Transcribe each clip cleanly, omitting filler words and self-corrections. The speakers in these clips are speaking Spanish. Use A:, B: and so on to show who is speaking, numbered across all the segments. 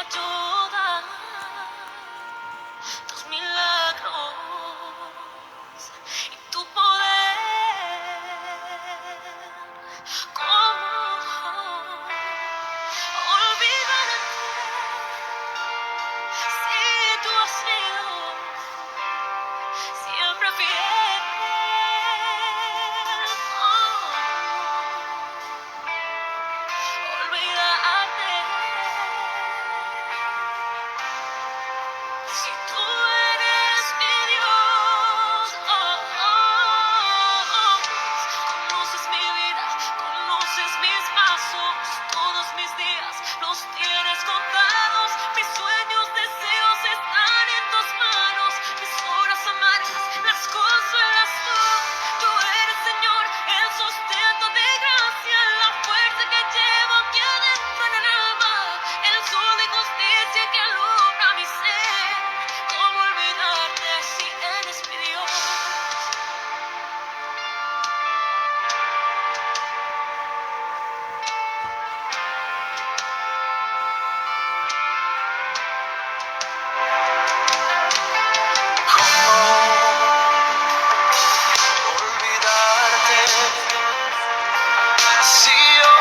A: toda tus milagros y tu poder. ¿Cómo olvidarte si tú has sido siempre fiel? Olvidarte si tú eres mi Dios. Conoces mi vida, conoces mis pasos, todos mis días los tienes contados. Mis sueños, deseos están en tus manos. Mis horas amargas las consuelas tú. Tú eres, Señor, el sustento de gracia, la fuerza que llevo aquí adentro en el alma, el sol de justicia que alumbra mi ser. ¿Cómo olvidarte si eres mi Dios? Olvidarte si yo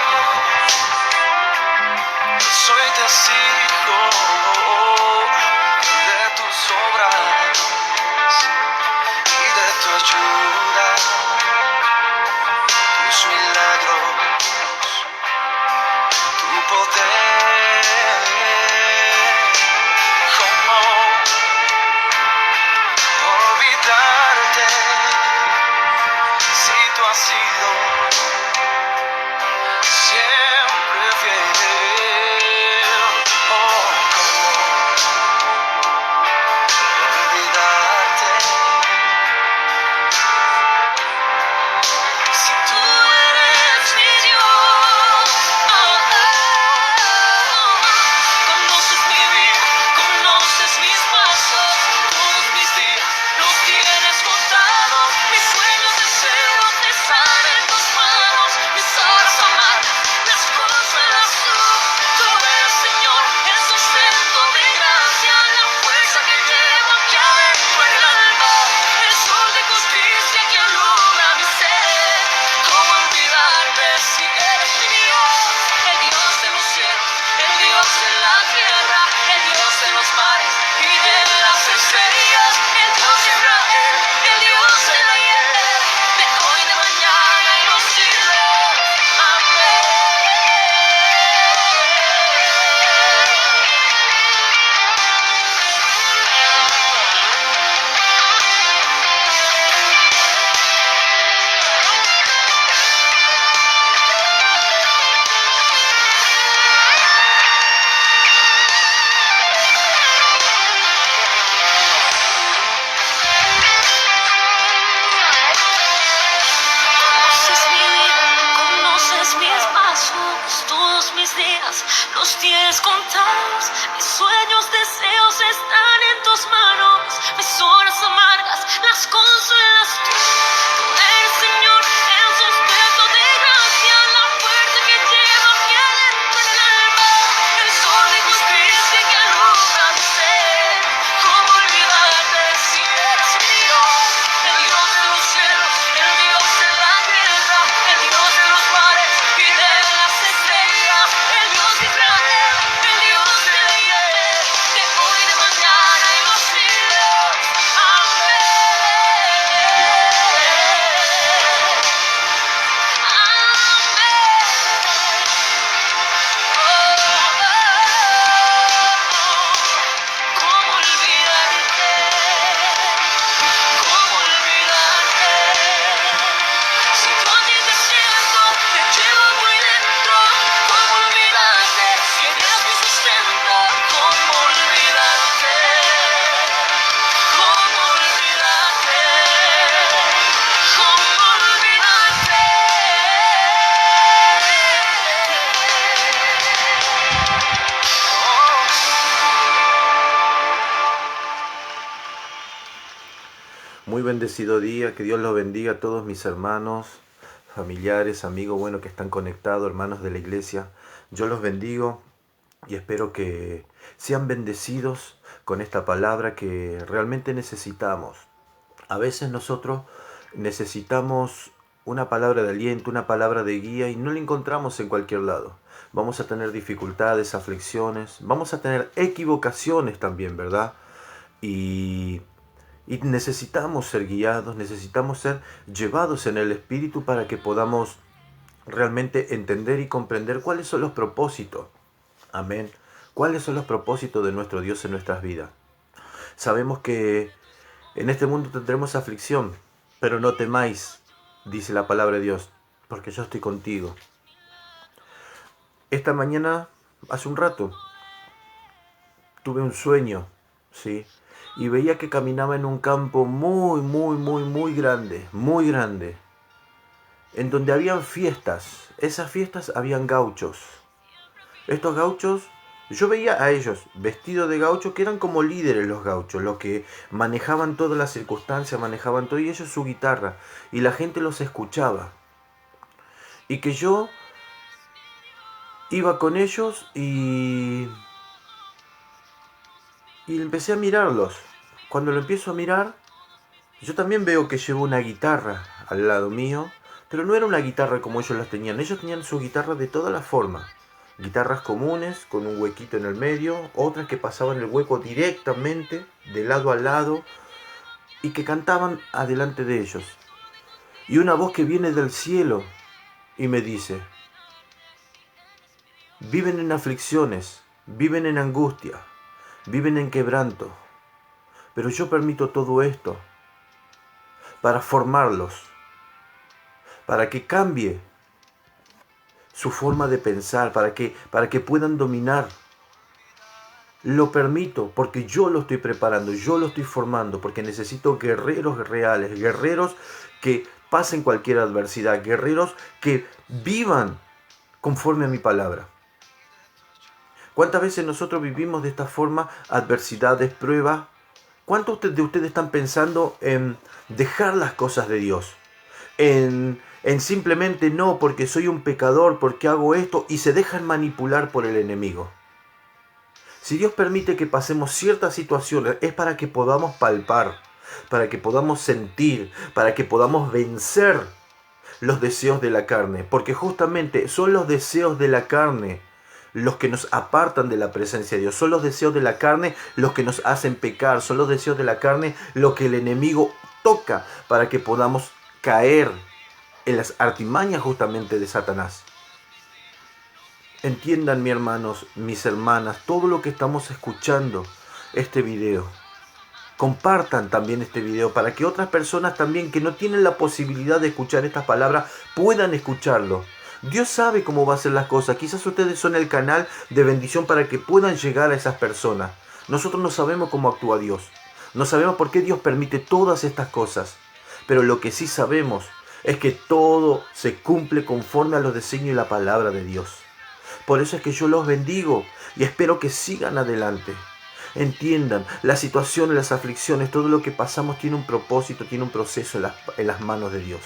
A: soy testigo de tus obras y de tu ayuda, tus milagros, tu poder. ¿Cómo olvidarte si tú has sido siempre fiel? Oh, ¿cómo olvidarte si tú eres mi Dios? Conoces mi vida, conoces mis pasos, todos mis días los tienes contados. Mis sueños, deseos están en tus manos. Mis horas amargas las consuelas tú. Tú eres, Señor, el sustento de gracia, la fuerza que llevo aquí adentro en el alma, el sol de justicia que alumbra mi ser. ¿Cómo olvidarte si eres mi Dios? El Dios de los cielos, el Dios de la tierra, el Dios de los mares y de las estrellas, el Dios de Israel, el Dios del ayer, de hoy, de mañana y los siglos. Amén. Conoces mi vida, conoces mis pasos, todos mis días los tienes contados. Mis sueños, deseos están en tus manos. Mis horas amargas las consuelas tú. Tú eres, Señor, el sustento de gracia, la fuerza que llevo aquí adentro en el alma, el sol de justicia que alumbra mi ser. ¿Cómo olvidarte si eres mi Dios? El Dios de los cielos, el Dios de la tierra, el Dios de los mares y de las estrellas, el Dios de Israel, el Dios del ayer, de hoy, de mañana y los siglos. Amén. ¿Cómo olvidarte? ¿Cómo olvidarte? Si tú a ti te siento, te llevo muy dentro. ¿Cómo olvidarte? Si eres mi sustento. ¿Cómo olvidarte? ¿Cómo olvidarte? ¿Cómo olvidarte?
B: Muy bendecido día, que Dios los bendiga a todos mis hermanos, familiares, amigos, bueno, que están conectados, hermanos de la iglesia. Yo los bendigo y espero que sean bendecidos con esta palabra que realmente necesitamos. A veces nosotros necesitamos una palabra de aliento, una palabra de guía y no la encontramos en cualquier lado. Vamos a tener dificultades, aflicciones, vamos a tener equivocaciones también, ¿verdad? Y necesitamos ser guiados, necesitamos ser llevados en el Espíritu para que podamos realmente entender y comprender cuáles son los propósitos. Amén. ¿Cuáles son los propósitos de nuestro Dios en nuestras vidas? Sabemos que en este mundo tendremos aflicción, pero no temáis, dice la palabra de Dios, porque yo estoy contigo. Esta mañana, hace un rato, tuve un sueño, ¿sí? Y veía que caminaba en un campo muy grande, en donde habían fiestas. Esas fiestas habían gauchos. Estos gauchos, yo veía a ellos vestidos de gaucho, que eran como líderes los gauchos, los que manejaban todas las circunstancias, manejaban todo, y ellos su guitarra, y la gente los escuchaba. Y que yo iba con ellos y empecé a mirarlos. Cuando lo empiezo a mirar, yo también veo que llevo una guitarra al lado mío, pero no era una guitarra como ellos las tenían. Ellos tenían su guitarra de todas las formas. Guitarras comunes, con un huequito en el medio, otras que pasaban el hueco directamente, de lado a lado, y que cantaban adelante de ellos. Y una voz que viene del cielo y me dice: viven en aflicciones, viven en angustia, viven en quebranto, pero yo permito todo esto para formarlos, para que cambie su forma de pensar, para que puedan dominar. Lo permito porque yo lo estoy preparando, yo lo estoy formando, porque necesito guerreros reales, guerreros que pasen cualquier adversidad, guerreros que vivan conforme a mi palabra. ¿Cuántas veces nosotros vivimos de esta forma adversidades, pruebas? ¿Cuántos de ustedes están pensando en dejar las cosas de Dios? En simplemente no, porque soy un pecador, porque hago esto, y se dejan manipular por el enemigo. Si Dios permite que pasemos ciertas situaciones, es para que podamos palpar, para que podamos sentir, para que podamos vencer los deseos de la carne, porque justamente son los deseos de la carne los que nos apartan de la presencia de Dios. Son los deseos de la carne los que nos hacen pecar. Son los deseos de la carne lo que el enemigo toca para que podamos caer en las artimañas justamente de Satanás. Entiendan, mis hermanos, mis hermanas, todo lo que estamos escuchando este video. Compartan también este video para que otras personas también que no tienen la posibilidad de escuchar estas palabras puedan escucharlo. Dios sabe cómo va a hacer las cosas. Quizás ustedes son el canal de bendición para que puedan llegar a esas personas. Nosotros no sabemos cómo actúa Dios. No sabemos por qué Dios permite todas estas cosas. Pero lo que sí sabemos es que todo se cumple conforme a los designios y la palabra de Dios. Por eso es que yo los bendigo y espero que sigan adelante. Entiendan, las situaciones, las aflicciones, todo lo que pasamos tiene un propósito, tiene un proceso en las manos de Dios.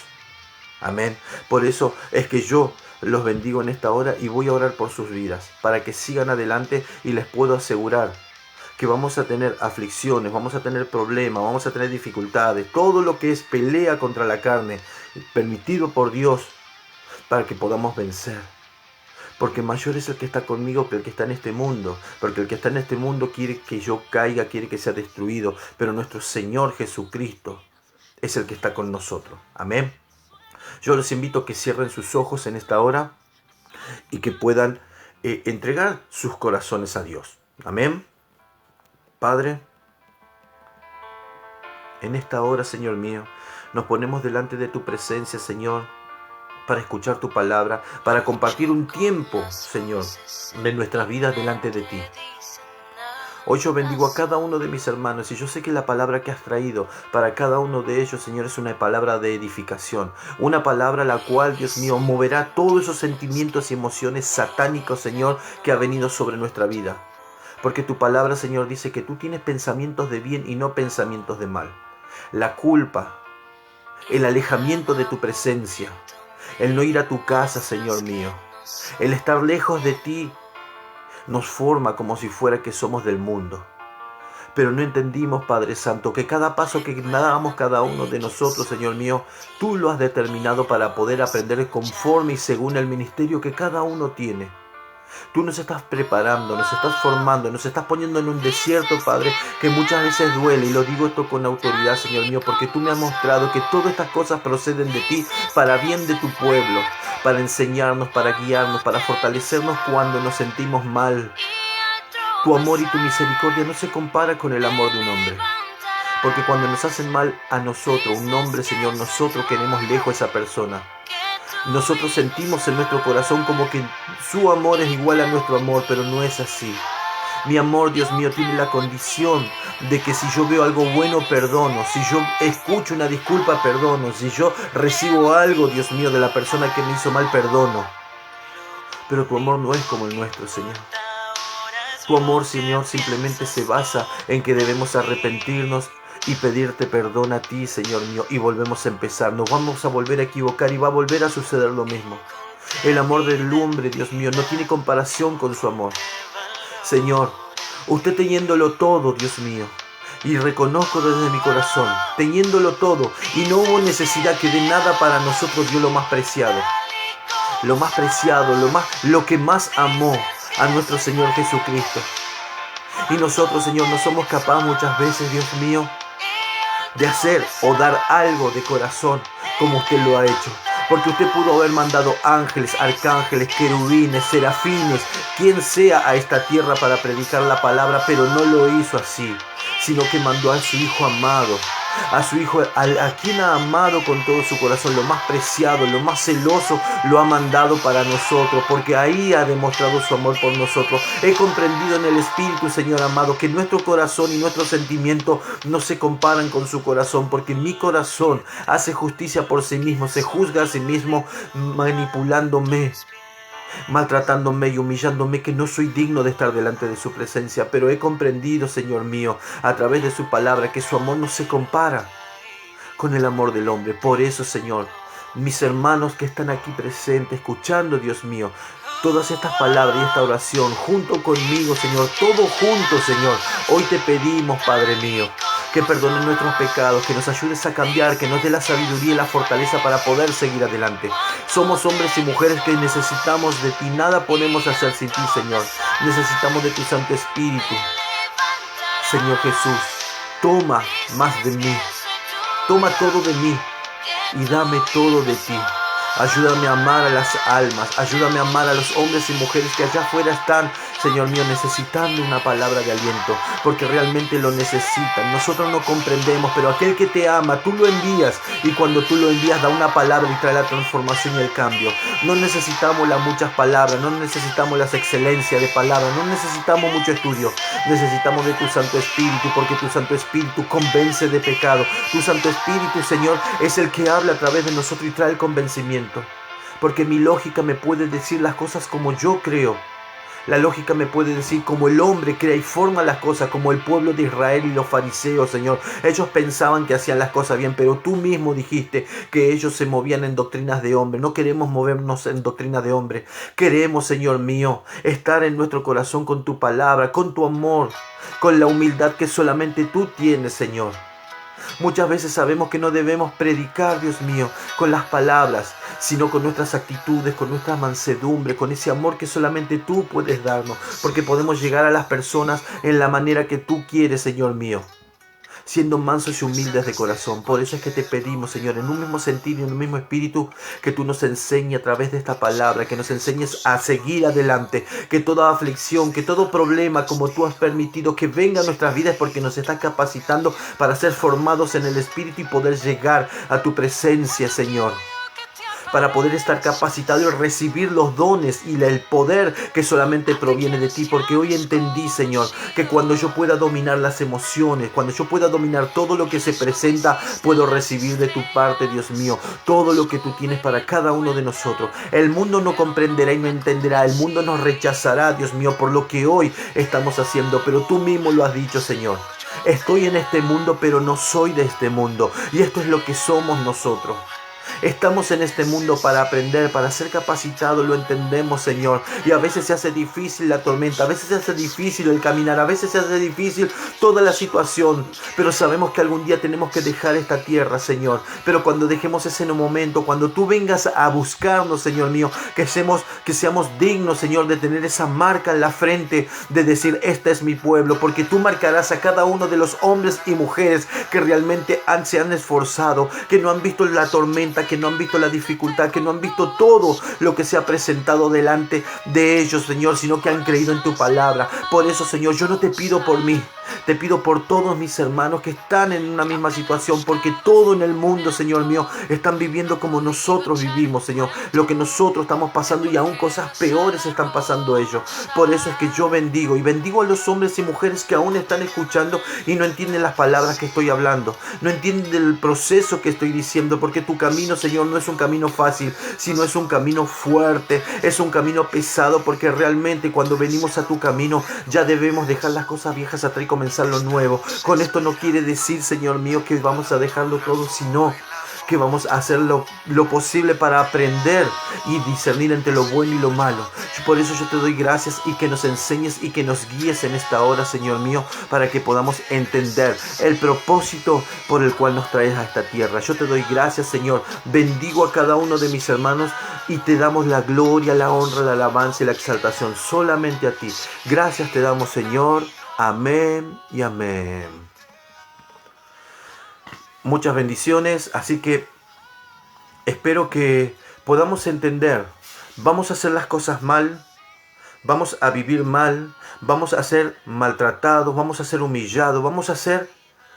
B: Amén. Por eso es que yo los bendigo en esta hora y voy a orar por sus vidas, para que sigan adelante, y les puedo asegurar que vamos a tener aflicciones, vamos a tener problemas, vamos a tener dificultades, todo lo que es pelea contra la carne, permitido por Dios, para que podamos vencer. Porque mayor es el que está conmigo que el que está en este mundo. Porque el que está en este mundo quiere que yo caiga, quiere que sea destruido. Pero nuestro Señor Jesucristo es el que está con nosotros. Amén. Yo los invito a que cierren sus ojos en esta hora y que puedan entregar sus corazones a Dios. Amén. Padre, en esta hora, Señor mío, nos ponemos delante de tu presencia, Señor, para escuchar tu palabra, para compartir un tiempo, Señor, de nuestras vidas delante de ti. Hoy yo bendigo a cada uno de mis hermanos y yo sé que la palabra que has traído para cada uno de ellos, Señor, es una palabra de edificación. Una palabra la cual, Dios mío, moverá todos esos sentimientos y emociones satánicos, Señor, que ha venido sobre nuestra vida. Porque tu palabra, Señor, dice que tú tienes pensamientos de bien y no pensamientos de mal. La culpa, el alejamiento de tu presencia, el no ir a tu casa, Señor mío, el estar lejos de ti, nos forma como si fuera que somos del mundo. Pero no entendimos, Padre Santo, que cada paso que damos cada uno de nosotros, Señor mío, tú lo has determinado para poder aprender conforme y según el ministerio que cada uno tiene. Tú nos estás preparando, nos estás formando, nos estás poniendo en un desierto, Padre, que muchas veces duele. Y lo digo esto con autoridad, Señor mío, porque tú me has mostrado que todas estas cosas proceden de ti para bien de tu pueblo, para enseñarnos, para guiarnos, para fortalecernos cuando nos sentimos mal. Tu amor y tu misericordia no se compara con el amor de un hombre. Porque cuando nos hacen mal a nosotros, un hombre, Señor, nosotros queremos lejos a esa persona. Nosotros sentimos en nuestro corazón como que su amor es igual a nuestro amor, pero no es así. Mi amor, Dios mío, tiene la condición de que si yo veo algo bueno, perdono. Si yo escucho una disculpa, perdono. Si yo recibo algo, Dios mío, de la persona que me hizo mal, perdono. Pero tu amor no es como el nuestro, Señor. Tu amor, Señor, simplemente se basa en que debemos arrepentirnos y pedirte perdón a ti, Señor mío, y volvemos a empezar. Nos vamos a volver a equivocar y va a volver a suceder lo mismo. El amor del hombre, Dios mío, no tiene comparación con su amor. Señor, usted teniéndolo todo, Dios mío, y reconozco desde mi corazón, teniéndolo todo, y no hubo necesidad que de nada para nosotros dio lo más preciado. Lo más preciado, lo que más amó a nuestro Señor Jesucristo. Y nosotros, Señor, no somos capaces muchas veces, Dios mío, de hacer o dar algo de corazón como usted lo ha hecho. Porque usted pudo haber mandado ángeles, arcángeles, querubines, serafines, quien sea a esta tierra para predicar la palabra, pero no lo hizo así, sino que mandó a su Hijo amado, a su Hijo, a quien ha amado con todo su corazón, lo más preciado, lo más celoso, lo ha mandado para nosotros, porque ahí ha demostrado su amor por nosotros. He comprendido en el Espíritu, Señor amado, que nuestro corazón y nuestro sentimiento no se comparan con su corazón, porque mi corazón hace justicia por sí mismo, se juzga a sí mismo manipulándome, maltratándome y humillándome, que no soy digno de estar delante de su presencia. Pero he comprendido, Señor mío, a través de su palabra, que su amor no se compara con el amor del hombre. Por eso, Señor, mis hermanos que están aquí presentes, escuchando, Dios mío, todas estas palabras y esta oración, junto conmigo, Señor, todo junto, Señor, hoy te pedimos, Padre mío, que perdones nuestros pecados, que nos ayudes a cambiar, que nos dé la sabiduría y la fortaleza para poder seguir adelante. Somos hombres y mujeres que necesitamos de ti, nada podemos hacer sin ti, Señor. Necesitamos de tu Santo Espíritu. Señor Jesús, toma más de mí, toma todo de mí y dame todo de ti. Ayúdame a amar a las almas, ayúdame a amar a los hombres y mujeres que allá afuera están, Señor mío, necesitando una palabra de aliento, porque realmente lo necesitan. Nosotros no comprendemos, pero aquel que te ama, tú lo envías, y cuando tú lo envías da una palabra y trae la transformación y el cambio. No necesitamos las muchas palabras, no necesitamos las excelencias de palabras, no necesitamos mucho estudio, necesitamos de tu Santo Espíritu, porque tu Santo Espíritu convence de pecado. Tu Santo Espíritu, Señor, es el que habla a través de nosotros y trae el convencimiento. Porque mi lógica me puede decir las cosas como yo creo. La lógica me puede decir como el hombre crea y forma las cosas, como el pueblo de Israel y los fariseos, Señor. Ellos pensaban que hacían las cosas bien, pero tú mismo dijiste que ellos se movían en doctrinas de hombre. No queremos movernos en doctrinas de hombre. Queremos, Señor mío, estar en nuestro corazón con tu palabra, con tu amor, con la humildad que solamente tú tienes, Señor. Muchas veces sabemos que no debemos predicar, Dios mío, con las palabras, sino con nuestras actitudes, con nuestra mansedumbre, con ese amor que solamente tú puedes darnos, porque podemos llegar a las personas en la manera que tú quieres, Señor mío, siendo mansos y humildes de corazón. Por eso es que te pedimos, Señor, en un mismo sentido y en un mismo espíritu, que tú nos enseñes a través de esta palabra, que nos enseñes a seguir adelante, que toda aflicción, que todo problema, como tú has permitido que venga a nuestras vidas, porque nos estás capacitando para ser formados en el espíritu y poder llegar a tu presencia, Señor, para poder estar capacitado y recibir los dones y el poder que solamente proviene de ti. Porque hoy entendí, Señor, que cuando yo pueda dominar las emociones, cuando yo pueda dominar todo lo que se presenta, puedo recibir de tu parte, Dios mío, todo lo que tú tienes para cada uno de nosotros. El mundo no comprenderá y no entenderá, el mundo nos rechazará, Dios mío, por lo que hoy estamos haciendo, pero tú mismo lo has dicho, Señor. Estoy en este mundo, pero no soy de este mundo, y esto es lo que somos nosotros. Estamos en este mundo para aprender, para ser capacitados, lo entendemos, Señor. Y a veces se hace difícil la tormenta, a veces se hace difícil el caminar, a veces se hace difícil toda la situación. Pero sabemos que algún día tenemos que dejar esta tierra, Señor. Pero cuando dejemos ese momento, cuando tú vengas a buscarnos, Señor mío, que seamos dignos, Señor, de tener esa marca en la frente, de decir, este es mi pueblo, porque tú marcarás a cada uno de los hombres y mujeres que realmente se han esforzado, que no han visto la tormenta, que no han visto la dificultad, que no han visto todo lo que se ha presentado delante de ellos, Señor, sino que han creído en tu palabra. Por eso, Señor, yo no te pido por mí, te pido por todos mis hermanos que están en una misma situación, porque todo en el mundo, Señor mío, están viviendo como nosotros vivimos, Señor, lo que nosotros estamos pasando, y aún cosas peores están pasando ellos. Por eso es que yo bendigo, y bendigo a los hombres y mujeres que aún están escuchando y no entienden las palabras que estoy hablando, no entienden el proceso que estoy diciendo, porque tu camino, Señor, no es un camino fácil, sino es un camino fuerte, es un camino pesado, porque realmente cuando venimos a tu camino ya debemos dejar las cosas viejas atrás y comenzar lo nuevo. Con esto no quiere decir, Señor mío, que vamos a dejarlo todo, sino que vamos a hacer lo posible para aprender y discernir entre lo bueno y lo malo. Por eso yo te doy gracias, y que nos enseñes y que nos guíes en esta hora, Señor mío, para que podamos entender el propósito por el cual nos traes a esta tierra. Yo te doy gracias, Señor. Bendigo a cada uno de mis hermanos y te damos la gloria, la honra, la alabanza y la exaltación solamente a ti. Gracias te damos, Señor. Amén y amén. Muchas bendiciones, así que espero que podamos entender. Vamos a hacer las cosas mal, vamos a vivir mal, vamos a ser maltratados, vamos a ser humillados, vamos a ser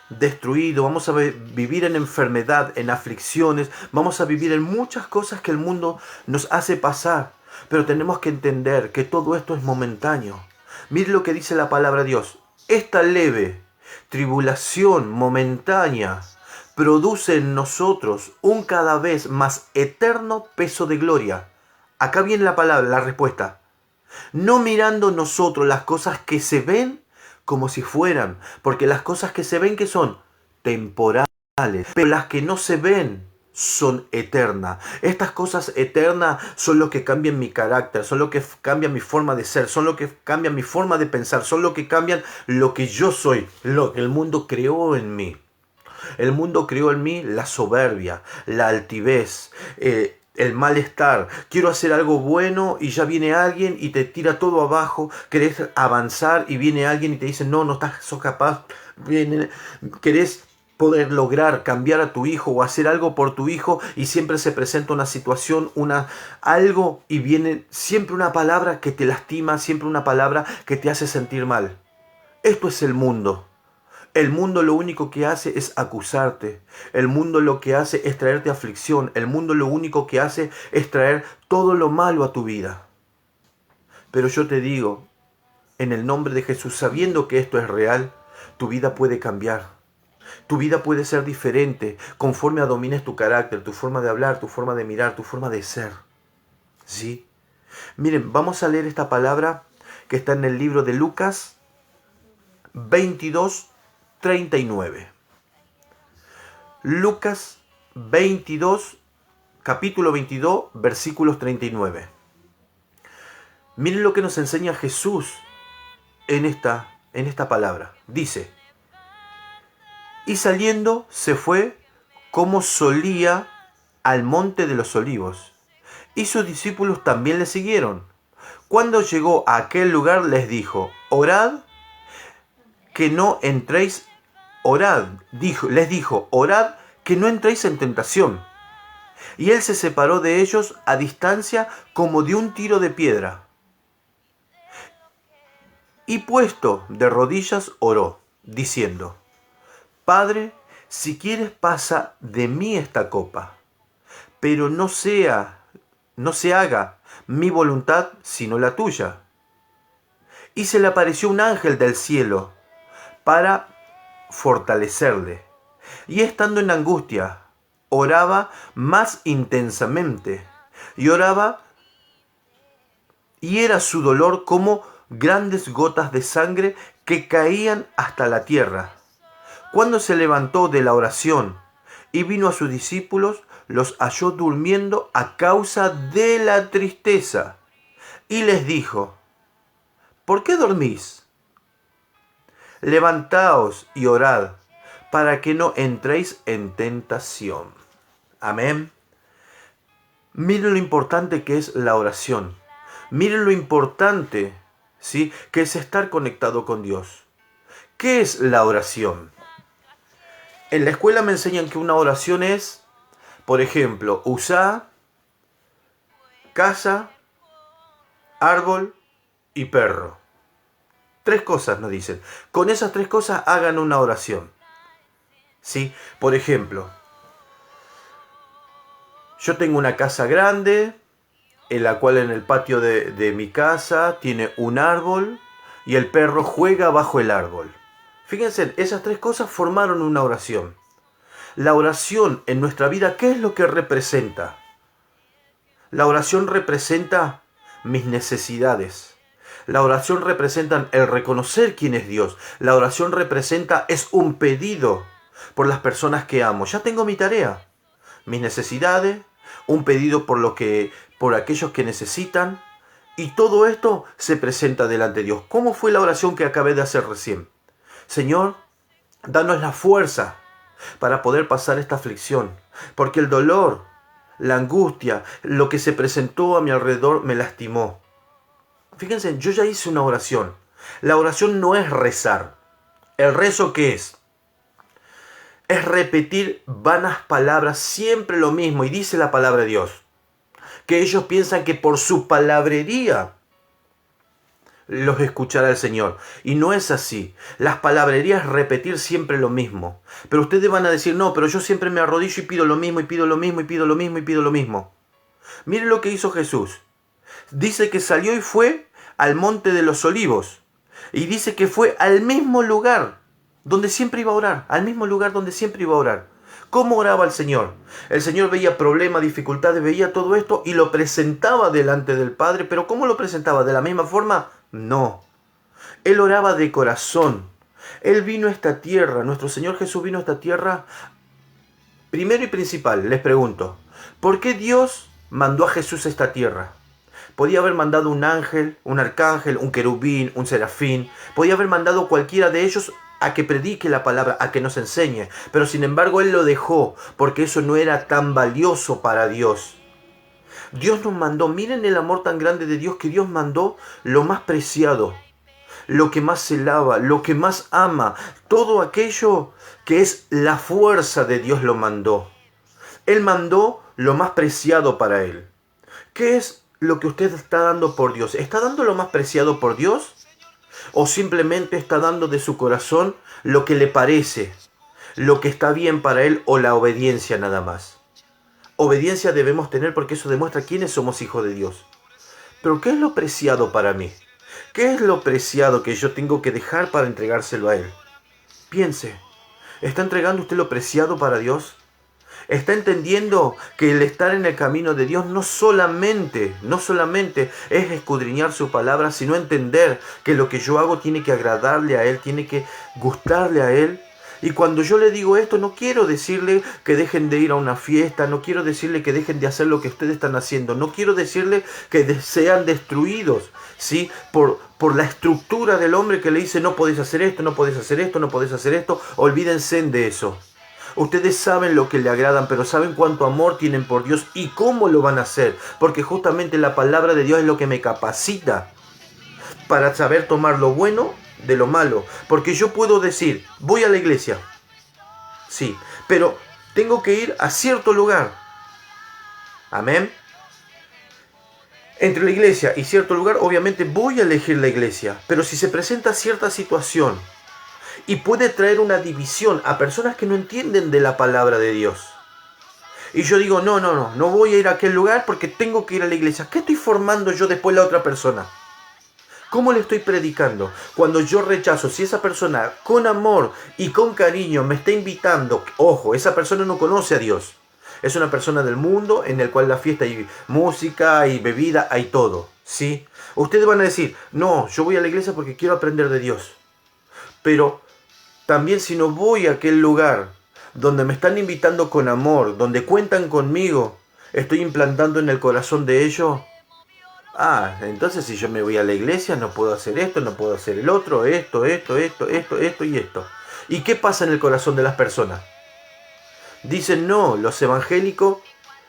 B: destruidos, vamos a vivir en enfermedad, en aflicciones, vamos a vivir en muchas cosas que el mundo nos hace pasar. Pero tenemos que entender que todo esto es momentáneo. Mire lo que dice la palabra de Dios. Esta leve tribulación momentánea produce en nosotros un cada vez más eterno peso de gloria. Acá viene la palabra, la respuesta. No mirando nosotros las cosas que se ven como si fueran, porque las cosas que se ven, que son temporales, pero las que no se ven son eternas. Estas cosas eternas son lo que cambian mi carácter, son lo que cambian mi forma de ser, son lo que cambian mi forma de pensar, son lo que cambian lo que yo soy, lo que el mundo creó en mí. El mundo creó en mí la soberbia, la altivez, el malestar. Quiero hacer algo bueno y ya viene alguien y te tira todo abajo. Querés avanzar y viene alguien y te dice, no sos capaz. Querés poder lograr cambiar a tu hijo o hacer algo por tu hijo, y siempre se presenta una situación, algo, y viene siempre una palabra que te lastima, siempre una palabra que te hace sentir mal. Esto es el mundo. El mundo lo único que hace es acusarte. El mundo lo que hace es traerte aflicción. El mundo lo único que hace es traer todo lo malo a tu vida. Pero yo te digo, en el nombre de Jesús, sabiendo que esto es real, tu vida puede cambiar. Tu vida puede ser diferente conforme domines tu carácter, tu forma de hablar, tu forma de mirar, tu forma de ser. ¿Sí? Miren, vamos a leer esta palabra que está en el libro de Lucas 22:39. Lucas 22, capítulo 22, versículos 39. Miren lo que nos enseña Jesús en esta palabra. Dice, y saliendo se fue como solía al monte de los olivos, y sus discípulos también le siguieron. Cuando llegó a aquel lugar les dijo, orad que no entréis, les dijo, orad que no entréis en tentación. Y él se separó de ellos a distancia como de un tiro de piedra. Y puesto de rodillas oró, diciendo, Padre, si quieres pasa de mí esta copa, pero no se haga mi voluntad sino la tuya. Y se le apareció un ángel del cielo para fortalecerle. Y estando en angustia, oraba más intensamente. Y oraba, y era su dolor como grandes gotas de sangre que caían hasta la tierra. Cuando se levantó de la oración y vino a sus discípulos, los halló durmiendo a causa de la tristeza. Y les dijo, ¿por qué dormís? Levantaos y orad, para que no entréis en tentación. Amén. Miren lo importante que es la oración. Miren lo importante, ¿sí?, que es estar conectado con Dios. ¿Qué es la oración? En la escuela me enseñan que una oración es, por ejemplo, usá, casa, árbol y perro. 3 cosas nos dicen. Con esas 3 cosas hagan una oración. ¿Sí? Por ejemplo, yo tengo una casa grande, en la cual en el patio de mi casa tiene un árbol y el perro juega bajo el árbol. Fíjense, esas 3 cosas formaron una oración. La oración en nuestra vida, ¿qué es lo que representa? La oración representa mis necesidades. La oración representa el reconocer quién es Dios. La oración representa, es un pedido por las personas que amo. Ya tengo mi tarea, mis necesidades, un pedido por aquellos que necesitan. Y todo esto se presenta delante de Dios. ¿Cómo fue la oración que acabé de hacer recién? Señor, danos la fuerza para poder pasar esta aflicción. Porque el dolor, la angustia, lo que se presentó a mi alrededor me lastimó. Fíjense, yo ya hice una oración. La oración no es rezar. ¿El rezo qué es? Es repetir vanas palabras, siempre lo mismo. Y dice la palabra de Dios, que ellos piensan que por su palabrería los escuchará el Señor. Y no es así. Las palabrerías es repetir siempre lo mismo. Pero ustedes van a decir, no, pero yo siempre me arrodillo y pido lo mismo, y pido lo mismo, y pido lo mismo, y pido lo mismo. Miren lo que hizo Jesús. Dice que salió y fue al monte de los olivos. Y dice que fue al mismo lugar donde siempre iba a orar. Al mismo lugar donde siempre iba a orar. ¿Cómo oraba el Señor? El Señor veía problemas, dificultades, veía todo esto y lo presentaba delante del Padre. ¿Pero cómo lo presentaba? ¿De la misma forma? No. Él oraba de corazón. Él vino a esta tierra. Nuestro Señor Jesús vino a esta tierra. Primero y principal, les pregunto, ¿por qué Dios mandó a Jesús a esta tierra? Podía haber mandado un ángel, un arcángel, un querubín, un serafín. Podía haber mandado cualquiera de ellos a que predique la palabra, a que nos enseñe. Pero sin embargo Él lo dejó porque eso no era tan valioso para Dios. Dios nos mandó, miren el amor tan grande de Dios, que Dios mandó lo más preciado, lo que más se lava, lo que más ama. Todo aquello que es la fuerza de Dios lo mandó. Él mandó lo más preciado para Él. ¿Qué es lo que usted está dando por Dios? ¿Está dando lo más preciado por Dios? ¿O simplemente está dando de su corazón lo que le parece, lo que está bien para Él, o la obediencia nada más? Obediencia debemos tener porque eso demuestra quiénes somos hijos de Dios. Pero ¿qué es lo preciado para mí? ¿Qué es lo preciado que yo tengo que dejar para entregárselo a Él? Piense, ¿está entregando usted lo preciado para Dios? ¿Está entendiendo que el estar en el camino de Dios no solamente es escudriñar su palabra, sino entender que lo que yo hago tiene que agradarle a Él, tiene que gustarle a Él? Y cuando yo le digo esto, no quiero decirle que dejen de ir a una fiesta, no quiero decirle que dejen de hacer lo que ustedes están haciendo, no quiero decirle que sean destruidos, ¿sí? Por la estructura del hombre que le dice, no podés hacer esto, no podés hacer esto, no podés hacer esto. Olvídense de eso. Ustedes saben lo que le agradan, pero saben cuánto amor tienen por Dios y cómo lo van a hacer. Porque justamente la palabra de Dios es lo que me capacita para saber tomar lo bueno de lo malo. Porque yo puedo decir, voy a la iglesia. Sí, pero tengo que ir a cierto lugar. Amén. Entre la iglesia y cierto lugar, obviamente voy a elegir la iglesia. Pero si se presenta cierta situación y puede traer una división a personas que no entienden de la palabra de Dios, y yo digo, no voy a ir a aquel lugar porque tengo que ir a la iglesia, ¿qué estoy formando yo después la otra persona? ¿Cómo le estoy predicando? Cuando yo rechazo, si esa persona con amor y con cariño me está invitando, ojo, esa persona no conoce a Dios, es una persona del mundo en el cual la fiesta hay música, hay bebida, hay todo, ¿sí? Ustedes van a decir, no, yo voy a la iglesia porque quiero aprender de Dios. Pero también si no voy a aquel lugar donde me están invitando con amor, donde cuentan conmigo, estoy implantando en el corazón de ellos, entonces si yo me voy a la iglesia no puedo hacer esto, no puedo hacer el otro, esto y esto. ¿Y qué pasa en el corazón de las personas? Dicen, no, los evangélicos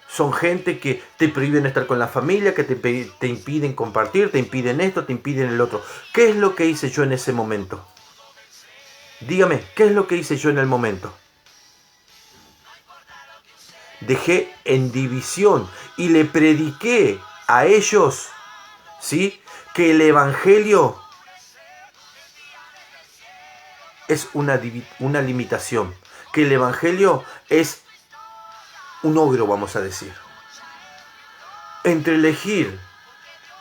B: son gente que te prohíben estar con la familia, que te impiden compartir, te impiden esto, te impiden el otro. ¿Qué es lo que hice yo en ese momento? Dígame, ¿qué es lo que hice yo en el momento? Dejé en división y le prediqué a ellos, ¿sí?, que el evangelio es una limitación, que el evangelio es un ogro, vamos a decir. Entre elegir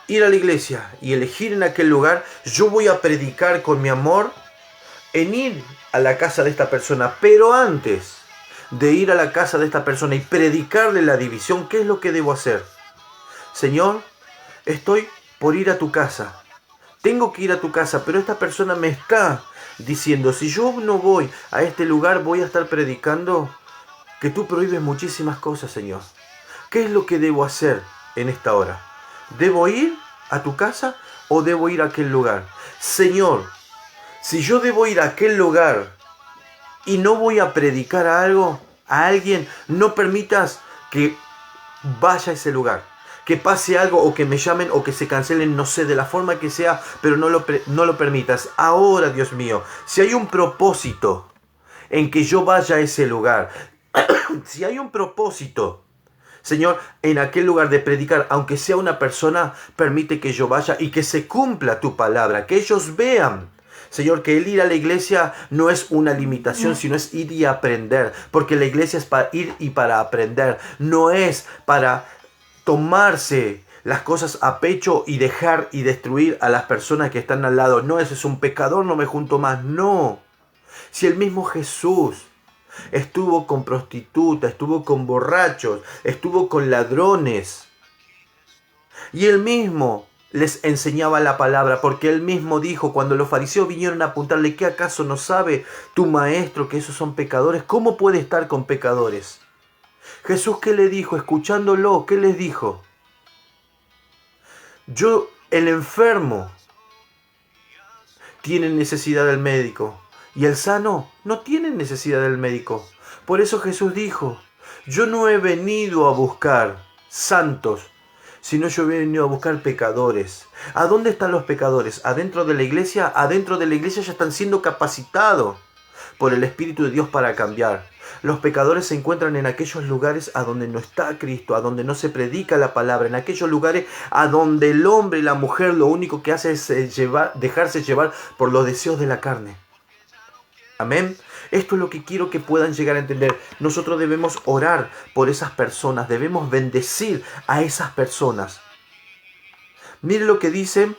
B: ir a la iglesia y elegir en aquel lugar, yo voy a predicar con mi amor en ir a la casa de esta persona, pero antes de ir a la casa de esta persona y predicarle la división, ¿qué es lo que debo hacer? Señor, estoy por ir a tu casa, tengo que ir a tu casa, pero esta persona me está diciendo, si yo no voy a este lugar, voy a estar predicando que tú prohíbes muchísimas cosas, Señor. ¿Qué es lo que debo hacer en esta hora? ¿Debo ir a tu casa o debo ir a aquel lugar? Señor, si yo debo ir a aquel lugar y no voy a predicar a alguien, no permitas que vaya a ese lugar, que pase algo o que me llamen o que se cancelen, no sé, de la forma que sea, pero no lo permitas. Ahora, Dios mío, si hay un propósito en que yo vaya a ese lugar, si hay un propósito, Señor, en aquel lugar de predicar, aunque sea una persona, permite que yo vaya y que se cumpla tu palabra, que ellos vean, Señor, que el ir a la iglesia no es una limitación, sino es ir y aprender, porque la iglesia es para ir y para aprender, no es para tomarse las cosas a pecho y dejar y destruir a las personas que están al lado. No, ese es un pecador, no me junto más, no. Si el mismo Jesús estuvo con prostitutas, estuvo con borrachos, estuvo con ladrones. Y él mismo les enseñaba la palabra, porque él mismo dijo, cuando los fariseos vinieron a apuntarle, ¿qué acaso no sabe tu maestro que esos son pecadores? ¿Cómo puede estar con pecadores? Jesús, ¿qué le dijo? Escuchándolo, ¿qué les dijo? El enfermo tiene necesidad del médico. Y el sano no tiene necesidad del médico. Por eso Jesús dijo, yo no he venido a buscar santos, sino yo he venido a buscar pecadores. ¿A dónde están los pecadores? ¿Adentro de la iglesia? Adentro de la iglesia ya están siendo capacitados por el Espíritu de Dios para cambiar. Los pecadores se encuentran en aquellos lugares a donde no está Cristo, a donde no se predica la palabra, en aquellos lugares a donde el hombre y la mujer lo único que hace es dejarse llevar por los deseos de la carne. Amén. Esto es lo que quiero que puedan llegar a entender. Nosotros debemos orar por esas personas, debemos bendecir a esas personas. Mire lo que dice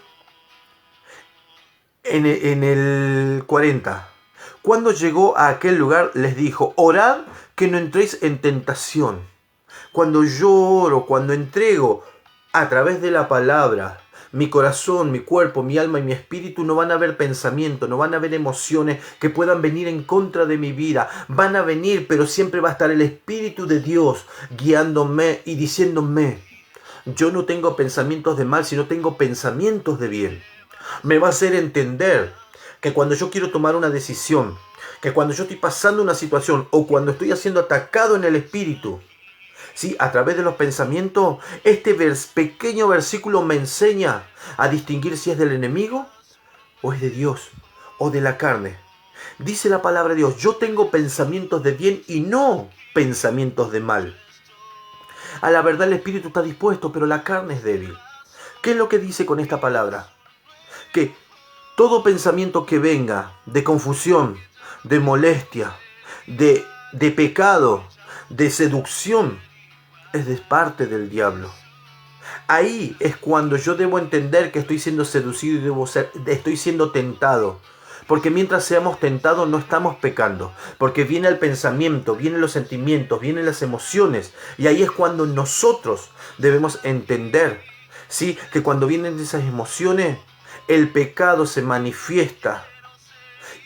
B: en el 40. Cuando llegó a aquel lugar les dijo, orad que no entréis en tentación. Cuando yo oro, cuando entrego a través de la palabra, mi corazón, mi cuerpo, mi alma y mi espíritu, no van a haber pensamientos, no van a haber emociones que puedan venir en contra de mi vida. Van a venir, pero siempre va a estar el Espíritu de Dios guiándome y diciéndome, yo no tengo pensamientos de mal, sino tengo pensamientos de bien. Me va a hacer entender que cuando yo quiero tomar una decisión, que cuando yo estoy pasando una situación o cuando estoy siendo atacado en el espíritu, sí, a través de los pensamientos, este pequeño versículo me enseña a distinguir si es del enemigo o es de Dios o de la carne. Dice la palabra de Dios, yo tengo pensamientos de bien y no pensamientos de mal. A la verdad el espíritu está dispuesto, pero la carne es débil. ¿Qué es lo que dice con esta palabra? Que todo pensamiento que venga de confusión, de molestia, de pecado, de seducción, es de parte del diablo. Ahí es cuando yo debo entender que estoy siendo seducido y estoy siendo tentado. Porque mientras seamos tentados no estamos pecando. Porque viene el pensamiento, vienen los sentimientos, vienen las emociones. Y ahí es cuando nosotros debemos entender, ¿sí?, que cuando vienen esas emociones, el pecado se manifiesta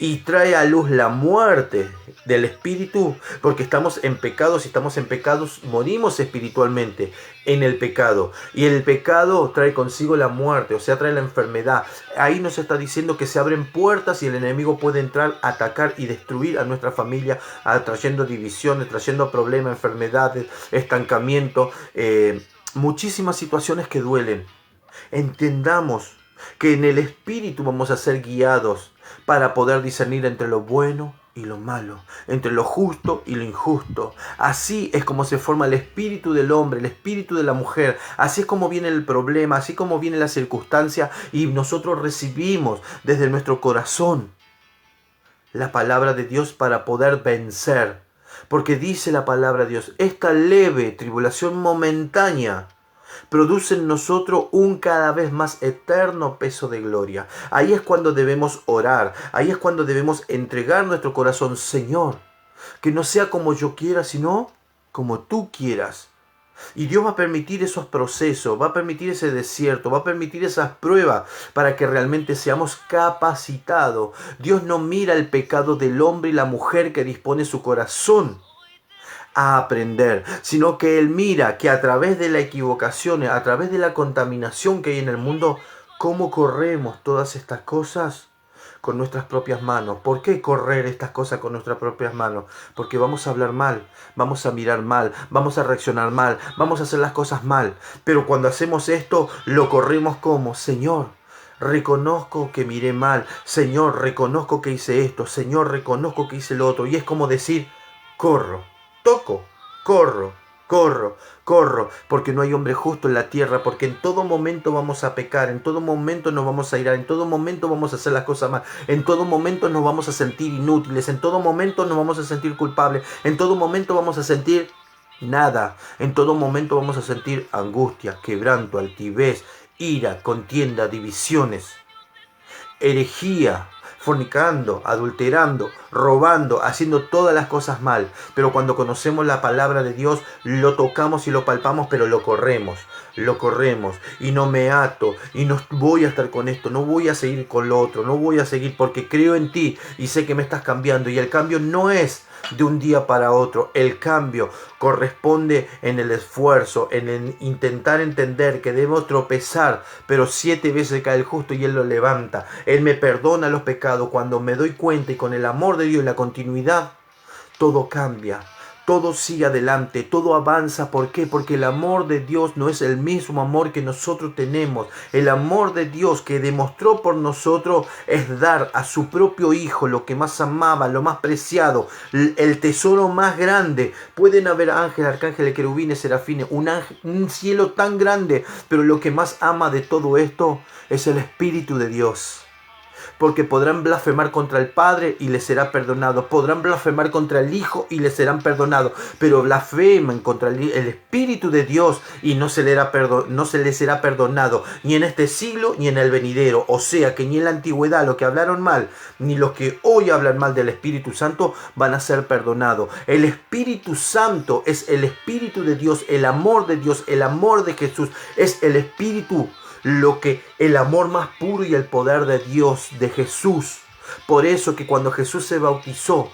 B: y trae a luz la muerte del espíritu, porque estamos en pecados, y estamos en pecados, morimos espiritualmente en el pecado, y el pecado trae consigo la muerte, o sea, trae la enfermedad. Ahí nos está diciendo que se abren puertas y el enemigo puede entrar, atacar y destruir a nuestra familia, trayendo divisiones, trayendo problemas, enfermedades, estancamiento, muchísimas situaciones que duelen. Entendamos que en el espíritu vamos a ser guiados para poder discernir entre lo bueno y lo malo, entre lo justo y lo injusto. Así es como se forma el espíritu del hombre, el espíritu de la mujer. Así es como viene el problema, así como viene la circunstancia, y nosotros recibimos desde nuestro corazón la palabra de Dios para poder vencer. Porque dice la palabra de Dios, esta leve tribulación momentánea produce en nosotros un cada vez más eterno peso de gloria. Ahí es cuando debemos orar, ahí es cuando debemos entregar nuestro corazón. Señor, que no sea como yo quiera, sino como tú quieras. Y Dios va a permitir esos procesos, va a permitir ese desierto, va a permitir esas pruebas para que realmente seamos capacitados. Dios no mira el pecado del hombre y la mujer que dispone su corazón a aprender, sino que Él mira que a través de la equivocación, a través de la contaminación que hay en el mundo, cómo corremos todas estas cosas con nuestras propias manos. ¿Por qué correr estas cosas con nuestras propias manos? Porque vamos a hablar mal, vamos a mirar mal, vamos a reaccionar mal, vamos a hacer las cosas mal. Pero cuando hacemos esto, lo corremos como, Señor, reconozco que miré mal, Señor, reconozco que hice esto, Señor, reconozco que hice lo otro. Y es como decir, corro, toco, corro, porque no hay hombre justo en la tierra, porque en todo momento vamos a pecar, en todo momento nos vamos a irar, en todo momento vamos a hacer las cosas mal, en todo momento nos vamos a sentir inútiles, en todo momento nos vamos a sentir culpables, en todo momento vamos a sentir nada, en todo momento vamos a sentir angustia, quebranto, altivez, ira, contienda, divisiones, herejía, fornicando, adulterando, robando, haciendo todas las cosas mal. Pero cuando conocemos la palabra de Dios, lo tocamos y lo palpamos, pero lo corremos, y no me ato, y no voy a estar con esto, no voy a seguir con lo otro, no voy a seguir porque creo en ti y sé que me estás cambiando. Y el cambio no es de un día para otro, el cambio corresponde en el esfuerzo, en el intentar entender que debemos tropezar, pero 7 veces cae el justo y Él lo levanta. Él me perdona los pecados. Cuando me doy cuenta y con el amor de Dios y la continuidad, todo cambia. Todo sigue adelante, todo avanza. ¿Por qué? Porque el amor de Dios no es el mismo amor que nosotros tenemos. El amor de Dios que demostró por nosotros es dar a su propio Hijo lo que más amaba, lo más preciado, el tesoro más grande. Pueden haber ángeles, arcángeles, querubines, serafines, un cielo tan grande, pero lo que más ama de todo esto es el Espíritu de Dios. Porque podrán blasfemar contra el Padre y les será perdonado. Podrán blasfemar contra el Hijo y les serán perdonados. Pero blasfeman contra el Espíritu de Dios y no se les será perdonado. Ni en este siglo ni en el venidero. O sea que ni en la antigüedad los que hablaron mal, ni los que hoy hablan mal del Espíritu Santo van a ser perdonados. El Espíritu Santo es el Espíritu de Dios, el amor de Jesús. Es el Espíritu, el amor más puro y el poder de Dios, de Jesús. Por eso que cuando Jesús se bautizó,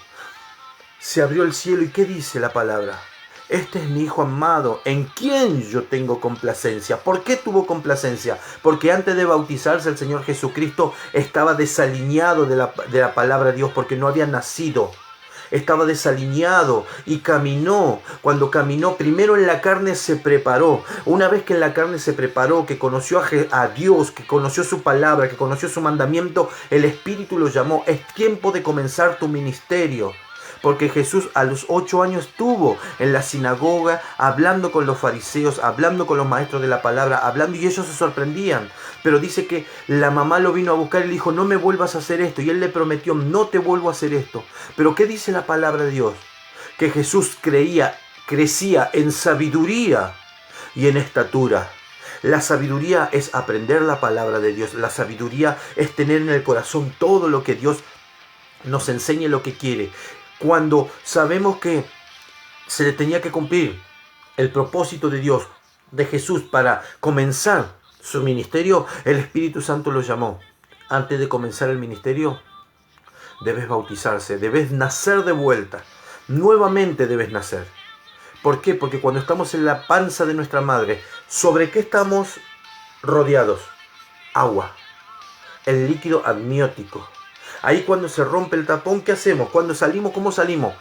B: se abrió el cielo. ¿Y qué dice la palabra? Este es mi Hijo amado, en quien yo tengo complacencia. ¿Por qué tuvo complacencia? Porque antes de bautizarse el Señor Jesucristo estaba desaliñado de la palabra de Dios, porque no había nacido. Estaba desaliñado y caminó. Cuando caminó, primero en la carne se preparó. Una vez que en la carne se preparó, que conoció a Dios, que conoció su palabra, que conoció su mandamiento, el Espíritu lo llamó. Es tiempo de comenzar tu ministerio. Porque Jesús a los 8 años estuvo en la sinagoga hablando con los fariseos, hablando con los maestros de la palabra, hablando, y ellos se sorprendían. Pero dice que la mamá lo vino a buscar y le dijo, no me vuelvas a hacer esto. Y él le prometió, no te vuelvo a hacer esto. Pero ¿qué dice la palabra de Dios? Que Jesús crecía en sabiduría y en estatura. La sabiduría es aprender la palabra de Dios. La sabiduría es tener en el corazón todo lo que Dios nos enseñe, lo que quiere. Cuando sabemos que se le tenía que cumplir el propósito de Dios, de Jesús, para comenzar su ministerio, el Espíritu Santo lo llamó. Antes de comenzar el ministerio, debes bautizarse, debes nacer de vuelta. Nuevamente debes nacer. ¿Por qué? Porque cuando estamos en la panza de nuestra madre, ¿sobre qué estamos rodeados? Agua, el líquido amniótico. Ahí cuando se rompe el tapón, ¿qué hacemos? Cuando salimos, ¿cómo salimos?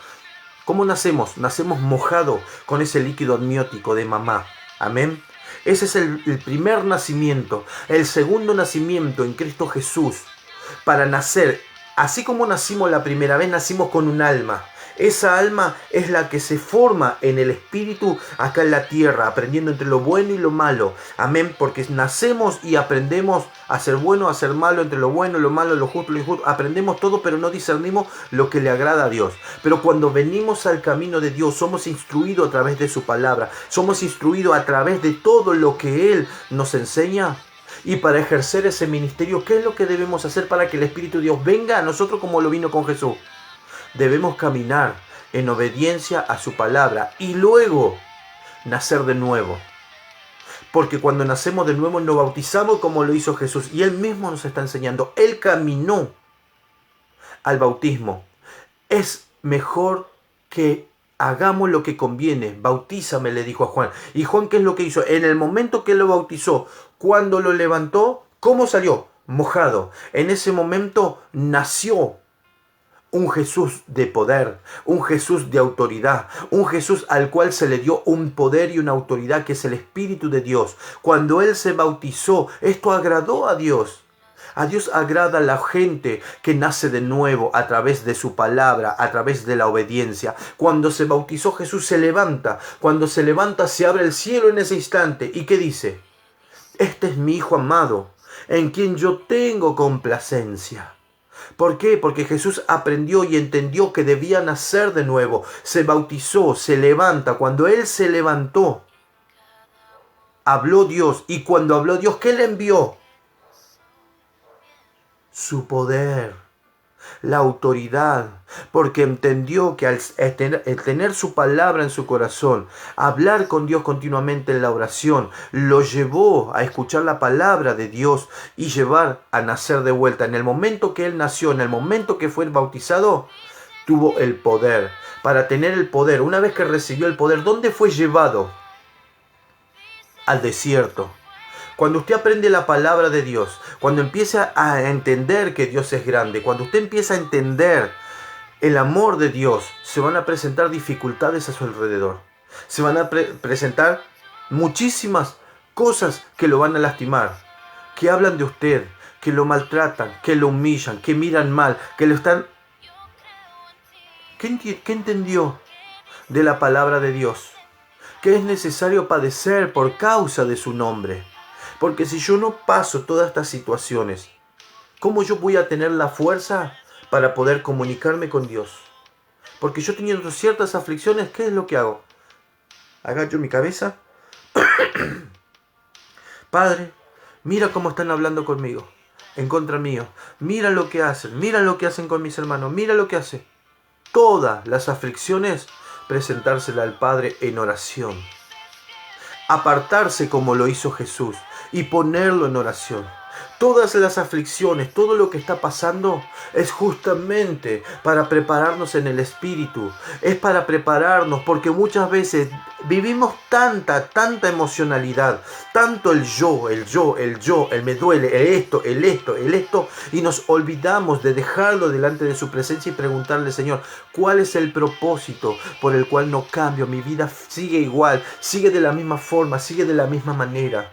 B: ¿Cómo nacemos? Nacemos mojados con ese líquido amniótico de mamá. Amén. Ese es el primer nacimiento. El segundo nacimiento en Cristo Jesús. Para nacer, así como nacimos la primera vez, nacimos con un alma. Esa alma es la que se forma en el espíritu acá en la tierra, aprendiendo entre lo bueno y lo malo. Amén, porque nacemos y aprendemos a ser bueno, a ser malo, entre lo bueno, lo malo, lo justo, lo injusto. Aprendemos todo, pero no discernimos lo que le agrada a Dios. Pero cuando venimos al camino de Dios, somos instruidos a través de su palabra. Somos instruidos a través de todo lo que Él nos enseña. Y para ejercer ese ministerio, ¿qué es lo que debemos hacer para que el Espíritu de Dios venga a nosotros como lo vino con Jesús? Debemos caminar en obediencia a su palabra y luego nacer de nuevo. Porque cuando nacemos de nuevo nos bautizamos como lo hizo Jesús. Y Él mismo nos está enseñando. Él caminó al bautismo. Es mejor que hagamos lo que conviene. Bautízame, le dijo a Juan. ¿Y Juan qué es lo que hizo? En el momento que lo bautizó, cuando lo levantó, ¿cómo salió? Mojado. En ese momento nació un Jesús de poder, un Jesús de autoridad, un Jesús al cual se le dio un poder y una autoridad que es el Espíritu de Dios. Cuando Él se bautizó, esto agradó a Dios. A Dios agrada a la gente que nace de nuevo a través de su palabra, a través de la obediencia. Cuando se bautizó Jesús se levanta. Cuando se levanta se abre el cielo en ese instante. ¿Y qué dice? Este es mi Hijo amado, en quien yo tengo complacencia. ¿Por qué? Porque Jesús aprendió y entendió que debía nacer de nuevo. Se bautizó, se levanta. Cuando Él se levantó, habló Dios. Y cuando habló Dios, ¿qué le envió? Su poder, la autoridad. Porque entendió que al tener su palabra en su corazón, hablar con Dios continuamente en la oración, lo llevó a escuchar la palabra de Dios y llevar a nacer de vuelta. En el momento que Él nació, en el momento que fue bautizado, tuvo el poder. Para tener el poder, una vez que recibió el poder, ¿dónde fue llevado? Al desierto. Cuando usted aprende la palabra de Dios, cuando empieza a entender que Dios es grande, cuando usted empieza a entender el amor de Dios, se van a presentar dificultades a su alrededor. Se van a presentar muchísimas cosas que lo van a lastimar, que hablan de usted, que lo maltratan, que lo humillan, que miran mal, que lo están... ¿Qué entendió de la palabra de Dios? Que es necesario padecer por causa de su nombre. Porque si yo no paso todas estas situaciones, ¿cómo yo voy a tener la fuerza para poder comunicarme con Dios? Porque yo teniendo ciertas aflicciones, ¿qué es lo que hago? Agacho mi cabeza. Padre, mira cómo están hablando conmigo, en contra mío. Mira lo que hacen con mis hermanos, mira lo que hacen. Todas las aflicciones, presentársela al Padre en oración. Apartarse como lo hizo Jesús y ponerlo en oración. Todas las aflicciones, todo lo que está pasando es justamente para prepararnos en el espíritu. Es para prepararnos porque muchas veces vivimos tanta emocionalidad, tanto el yo, el me duele, el esto, y nos olvidamos de dejarlo delante de su presencia y preguntarle, Señor, ¿cuál es el propósito por el cual no cambio? Mi vida sigue igual, sigue de la misma forma, sigue de la misma manera.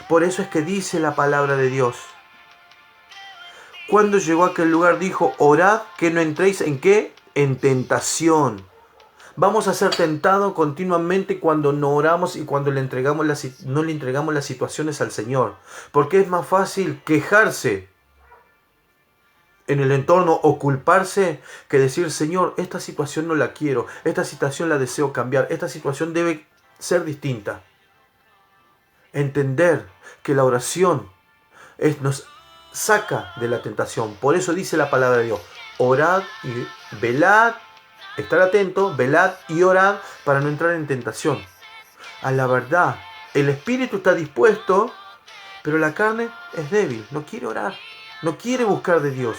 B: Por eso es que dice la palabra de Dios. Cuando llegó a aquel lugar dijo, orad que no entréis en ¿qué? En tentación. Vamos a ser tentados continuamente cuando no oramos y cuando no le entregamos las situaciones al Señor. Porque es más fácil quejarse en el entorno o culparse que decir, Señor, esta situación no la quiero, esta situación la deseo cambiar, esta situación debe ser distinta. Entender que la oración nos saca de la tentación. Por eso dice la palabra de Dios, orad y velad, estar atento, velad y orad para no entrar en tentación. A la verdad, el espíritu está dispuesto, pero la carne es débil, no quiere orar, no quiere buscar de Dios.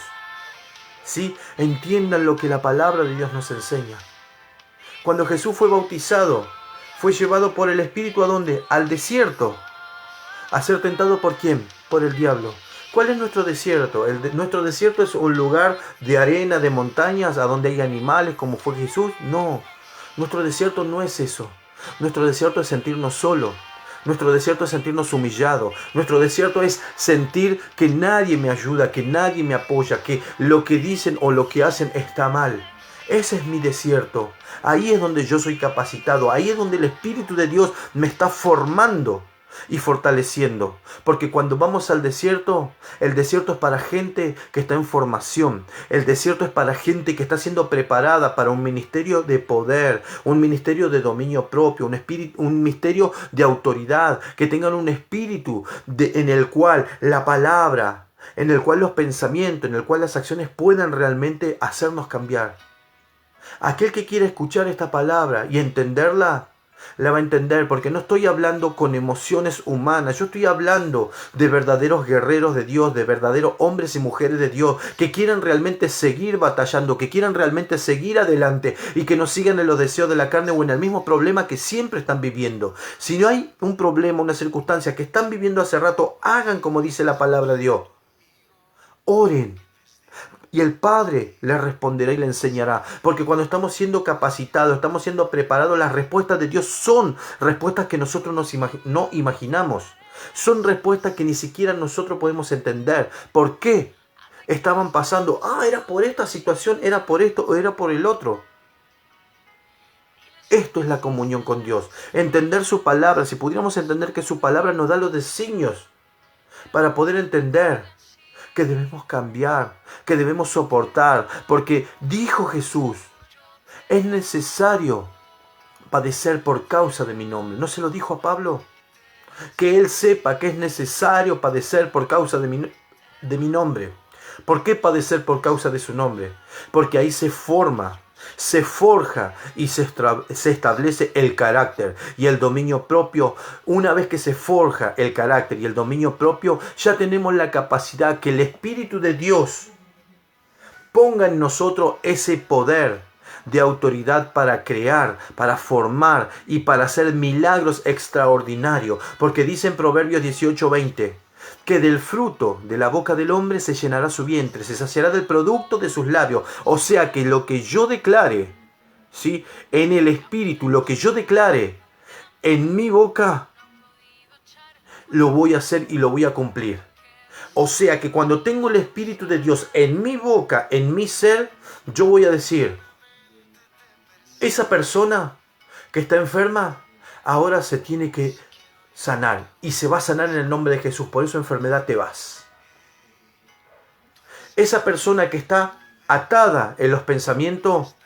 B: ¿sí? Entiendan lo que la palabra de Dios nos enseña. Cuando Jesús fue bautizado, fue llevado por el Espíritu ¿a dónde? Al desierto. ¿A ser tentado por quién? Por el diablo. ¿Cuál es nuestro desierto? ¿Nuestro desierto es un lugar de arena, de montañas, a donde hay animales como fue Jesús? No. Nuestro desierto no es eso. Nuestro desierto es sentirnos solos. Nuestro desierto es sentirnos humillados. Nuestro desierto es sentir que nadie me ayuda, que nadie me apoya, que lo que dicen o lo que hacen está mal. Ese es mi desierto. Ahí es donde yo soy capacitado. Ahí es donde el Espíritu de Dios me está formando y fortaleciendo. Porque cuando vamos al desierto, el desierto es para gente que está en formación. El desierto es para gente que está siendo preparada para un ministerio de poder, un ministerio de dominio propio, un ministerio de autoridad, que tengan un espíritu en el cual la palabra, en el cual los pensamientos, en el cual las acciones puedan realmente hacernos cambiar. Aquel que quiera escuchar esta palabra y entenderla, la va a entender, porque no estoy hablando con emociones humanas. Yo estoy hablando de verdaderos guerreros de Dios, de verdaderos hombres y mujeres de Dios, que quieran realmente seguir batallando, que quieran realmente seguir adelante y que no sigan en los deseos de la carne o en el mismo problema que siempre están viviendo. Si no hay un problema, una circunstancia que están viviendo hace rato, hagan como dice la palabra de Dios. Oren. Y el Padre le responderá y le enseñará. Porque cuando estamos siendo capacitados, estamos siendo preparados, las respuestas de Dios son respuestas que nosotros no imaginamos. Son respuestas que ni siquiera nosotros podemos entender. ¿Por qué estaban pasando? Era por esta situación, era por esto o era por el otro. Esto es la comunión con Dios. Entender su palabra. Si pudiéramos entender que su palabra nos da los designios para poder entender que debemos cambiar, que debemos soportar, porque dijo Jesús, es necesario padecer por causa de mi nombre. ¿No se lo dijo a Pablo? Que él sepa que es necesario padecer por causa de mi nombre. ¿Por qué padecer por causa de su nombre? Porque ahí se forma, se forja y se establece el carácter y el dominio propio. Una vez que se forja el carácter y el dominio propio, ya tenemos la capacidad que el Espíritu de Dios ponga en nosotros ese poder de autoridad para crear, para formar y para hacer milagros extraordinarios. Porque dice en Proverbios 18:20 que del fruto de la boca del hombre se llenará su vientre, se saciará del producto de sus labios. O sea que lo que yo declare, ¿sí?, en el Espíritu, lo que yo declare en mi boca, lo voy a hacer y lo voy a cumplir. O sea que cuando tengo el Espíritu de Dios en mi boca, en mi ser, yo voy a decir, esa persona que está enferma, ahora se tiene que sanar. Y se va a sanar en el nombre de Jesús. Por eso enfermedad te vas. Esa persona que está atada en los pensamientos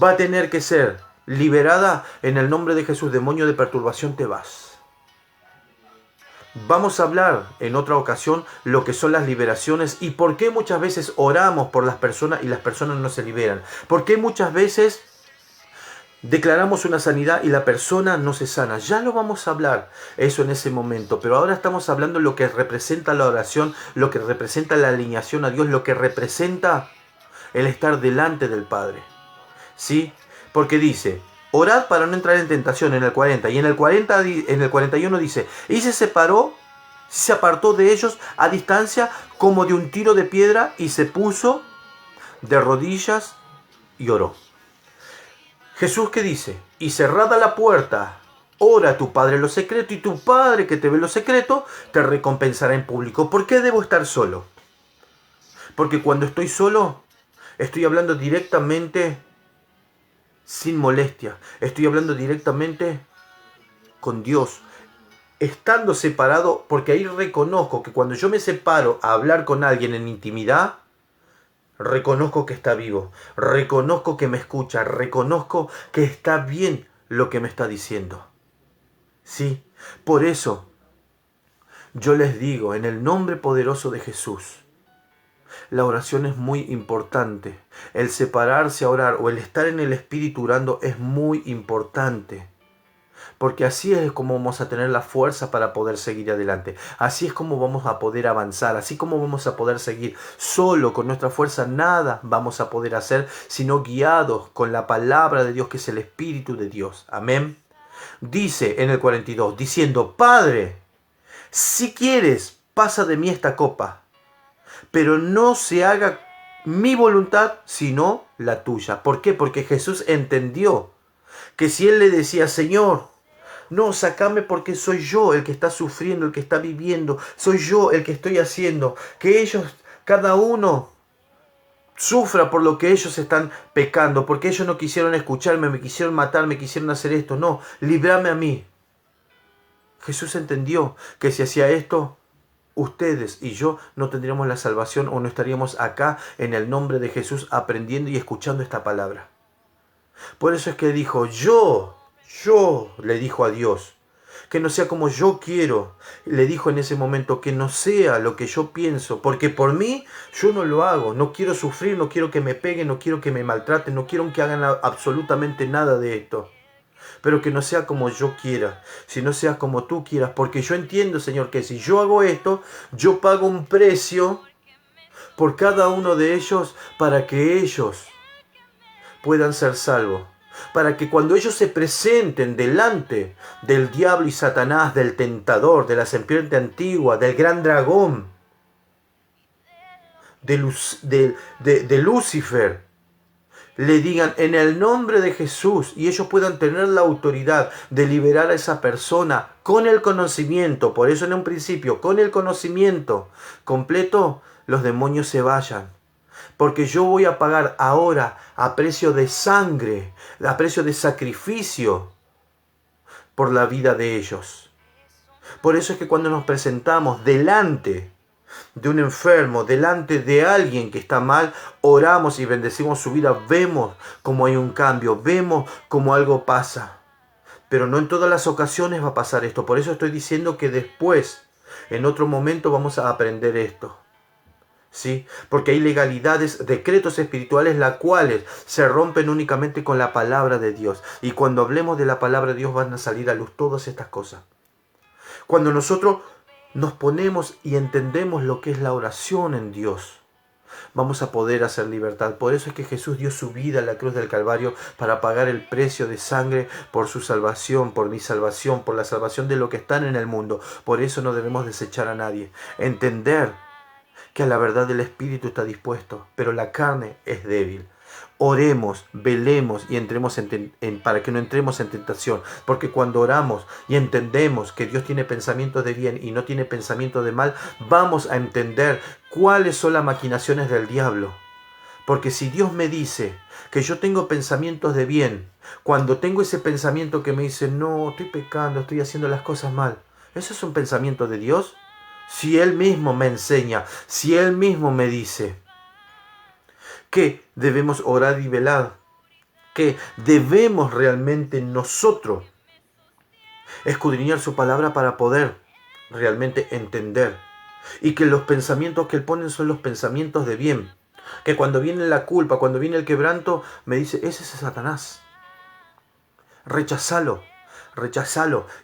B: va a tener que ser liberada en el nombre de Jesús. Demonio de perturbación, te vas. Vamos a hablar en otra ocasión lo que son las liberaciones y por qué muchas veces oramos por las personas y las personas no se liberan. Por qué muchas veces declaramos una sanidad y la persona no se sana. Ya lo vamos a hablar eso en ese momento. Pero ahora estamos hablando de lo que representa la oración, lo que representa la alineación a Dios, lo que representa el estar delante del Padre. ¿Sí? Porque dice, orad para no entrar en tentación en el 40. Y en el 41 dice, y se separó, se apartó de ellos a distancia como de un tiro de piedra y se puso de rodillas y oró. Jesús, ¿qué dice? Y cerrada la puerta, ora a tu Padre en lo secreto, y tu Padre que te ve en lo secreto te recompensará en público. ¿Por qué debo estar solo? Porque cuando estoy solo, estoy hablando directamente sin molestia. Estoy hablando directamente con Dios. Estando separado, porque ahí reconozco que cuando yo me separo a hablar con alguien en intimidad, reconozco que está vivo, reconozco que me escucha, reconozco que está bien lo que me está diciendo. Sí, por eso yo les digo, en el nombre poderoso de Jesús, la oración es muy importante. El separarse a orar o el estar en el Espíritu orando es muy importante. porque así es como vamos a tener la fuerza para poder seguir adelante. Así es como vamos a poder avanzar, así como vamos a poder seguir. Solo con nuestra fuerza nada vamos a poder hacer, sino guiados con la palabra de Dios, que es el Espíritu de Dios. Amén. Dice en el 42, diciendo: Padre, si quieres, pasa de mí esta copa, pero no se haga mi voluntad, sino la tuya. ¿Por qué? Porque Jesús entendió que si él le decía: Señor, no, sácame porque soy yo el que está sufriendo, el que está viviendo, soy yo el que estoy haciendo, que ellos, cada uno, sufra por lo que ellos están pecando, porque ellos no quisieron escucharme, me quisieron matar, me quisieron hacer esto. No, líbrame a mí. Jesús entendió que si hacía esto, ustedes y yo no tendríamos la salvación, o no estaríamos acá en el nombre de Jesús aprendiendo y escuchando esta palabra. Por eso es que dijo: yo le dijo a Dios, que no sea como yo quiero. Le dijo en ese momento: que no sea lo que yo pienso, porque por mí yo no lo hago. No quiero sufrir, no quiero que me peguen, no quiero que me maltraten, no quiero que hagan absolutamente nada de esto. Pero que no sea como yo quiera, sino sea como tú quieras, porque yo entiendo, Señor, que si yo hago esto, yo pago un precio por cada uno de ellos, para que ellos puedan ser salvos. Para que cuando ellos se presenten delante del diablo y Satanás, del tentador, de la serpiente antigua, del gran dragón, de Lucifer, le digan: en el nombre de Jesús, y ellos puedan tener la autoridad de liberar a esa persona con el conocimiento. Por eso en un principio, con el conocimiento completo, los demonios se vayan. Porque yo voy a pagar ahora a precio de sangre, a precio de sacrificio, por la vida de ellos. Por eso es que cuando nos presentamos delante de un enfermo, delante de alguien que está mal, oramos y bendecimos su vida, vemos cómo hay un cambio, vemos cómo algo pasa. Pero no en todas las ocasiones va a pasar esto. Por eso estoy diciendo que después, en otro momento, vamos a aprender esto. ¿Sí? Porque hay legalidades, decretos espirituales, las cuales se rompen únicamente con la palabra de Dios. Y cuando hablemos de la palabra de Dios, van a salir a luz todas estas cosas. Cuando nosotros nos ponemos y entendemos lo que es la oración en Dios, vamos a poder hacer libertad. Por eso es que Jesús dio su vida en la cruz del Calvario, para pagar el precio de sangre por su salvación, por mi salvación, por la salvación de los que están en el mundo. Por eso no debemos desechar a nadie. Entender que a la verdad del Espíritu está dispuesto, pero la carne es débil. Oremos, velemos y entremos para que no entremos en tentación. Porque cuando oramos y entendemos que Dios tiene pensamientos de bien y no tiene pensamientos de mal, vamos a entender cuáles son las maquinaciones del diablo. Porque si Dios me dice que yo tengo pensamientos de bien, cuando tengo ese pensamiento que me dice: no, estoy pecando, estoy haciendo las cosas mal, ¿eso es un pensamiento de Dios? Si Él mismo me enseña, si Él mismo me dice que debemos orar y velar, que debemos realmente nosotros escudriñar su palabra para poder realmente entender, y que los pensamientos que Él pone son los pensamientos de bien, que cuando viene la culpa, cuando viene el quebranto, me dice: ese es Satanás, recházalo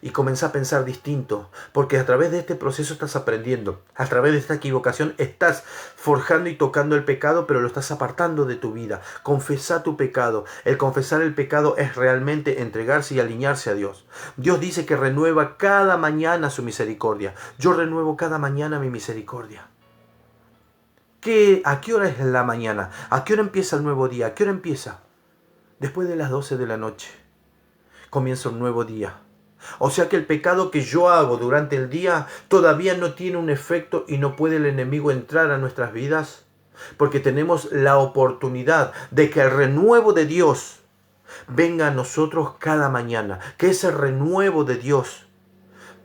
B: y comienza a pensar distinto, porque a través de este proceso estás aprendiendo, a través de esta equivocación estás forjando y tocando el pecado, pero lo estás apartando de tu vida. Confesá tu pecado. El confesar el pecado es realmente entregarse y alinearse a Dios. Dios dice que renueva cada mañana su misericordia. Yo renuevo cada mañana mi misericordia. ¿A qué hora es la mañana? ¿A qué hora empieza el nuevo día? ¿A qué hora empieza? Después de las 12 de la noche. Comienza un nuevo día. O sea que el pecado que yo hago durante el día todavía no tiene un efecto, y no puede el enemigo entrar a nuestras vidas, porque tenemos la oportunidad de que el renuevo de Dios venga a nosotros cada mañana, que ese renuevo de Dios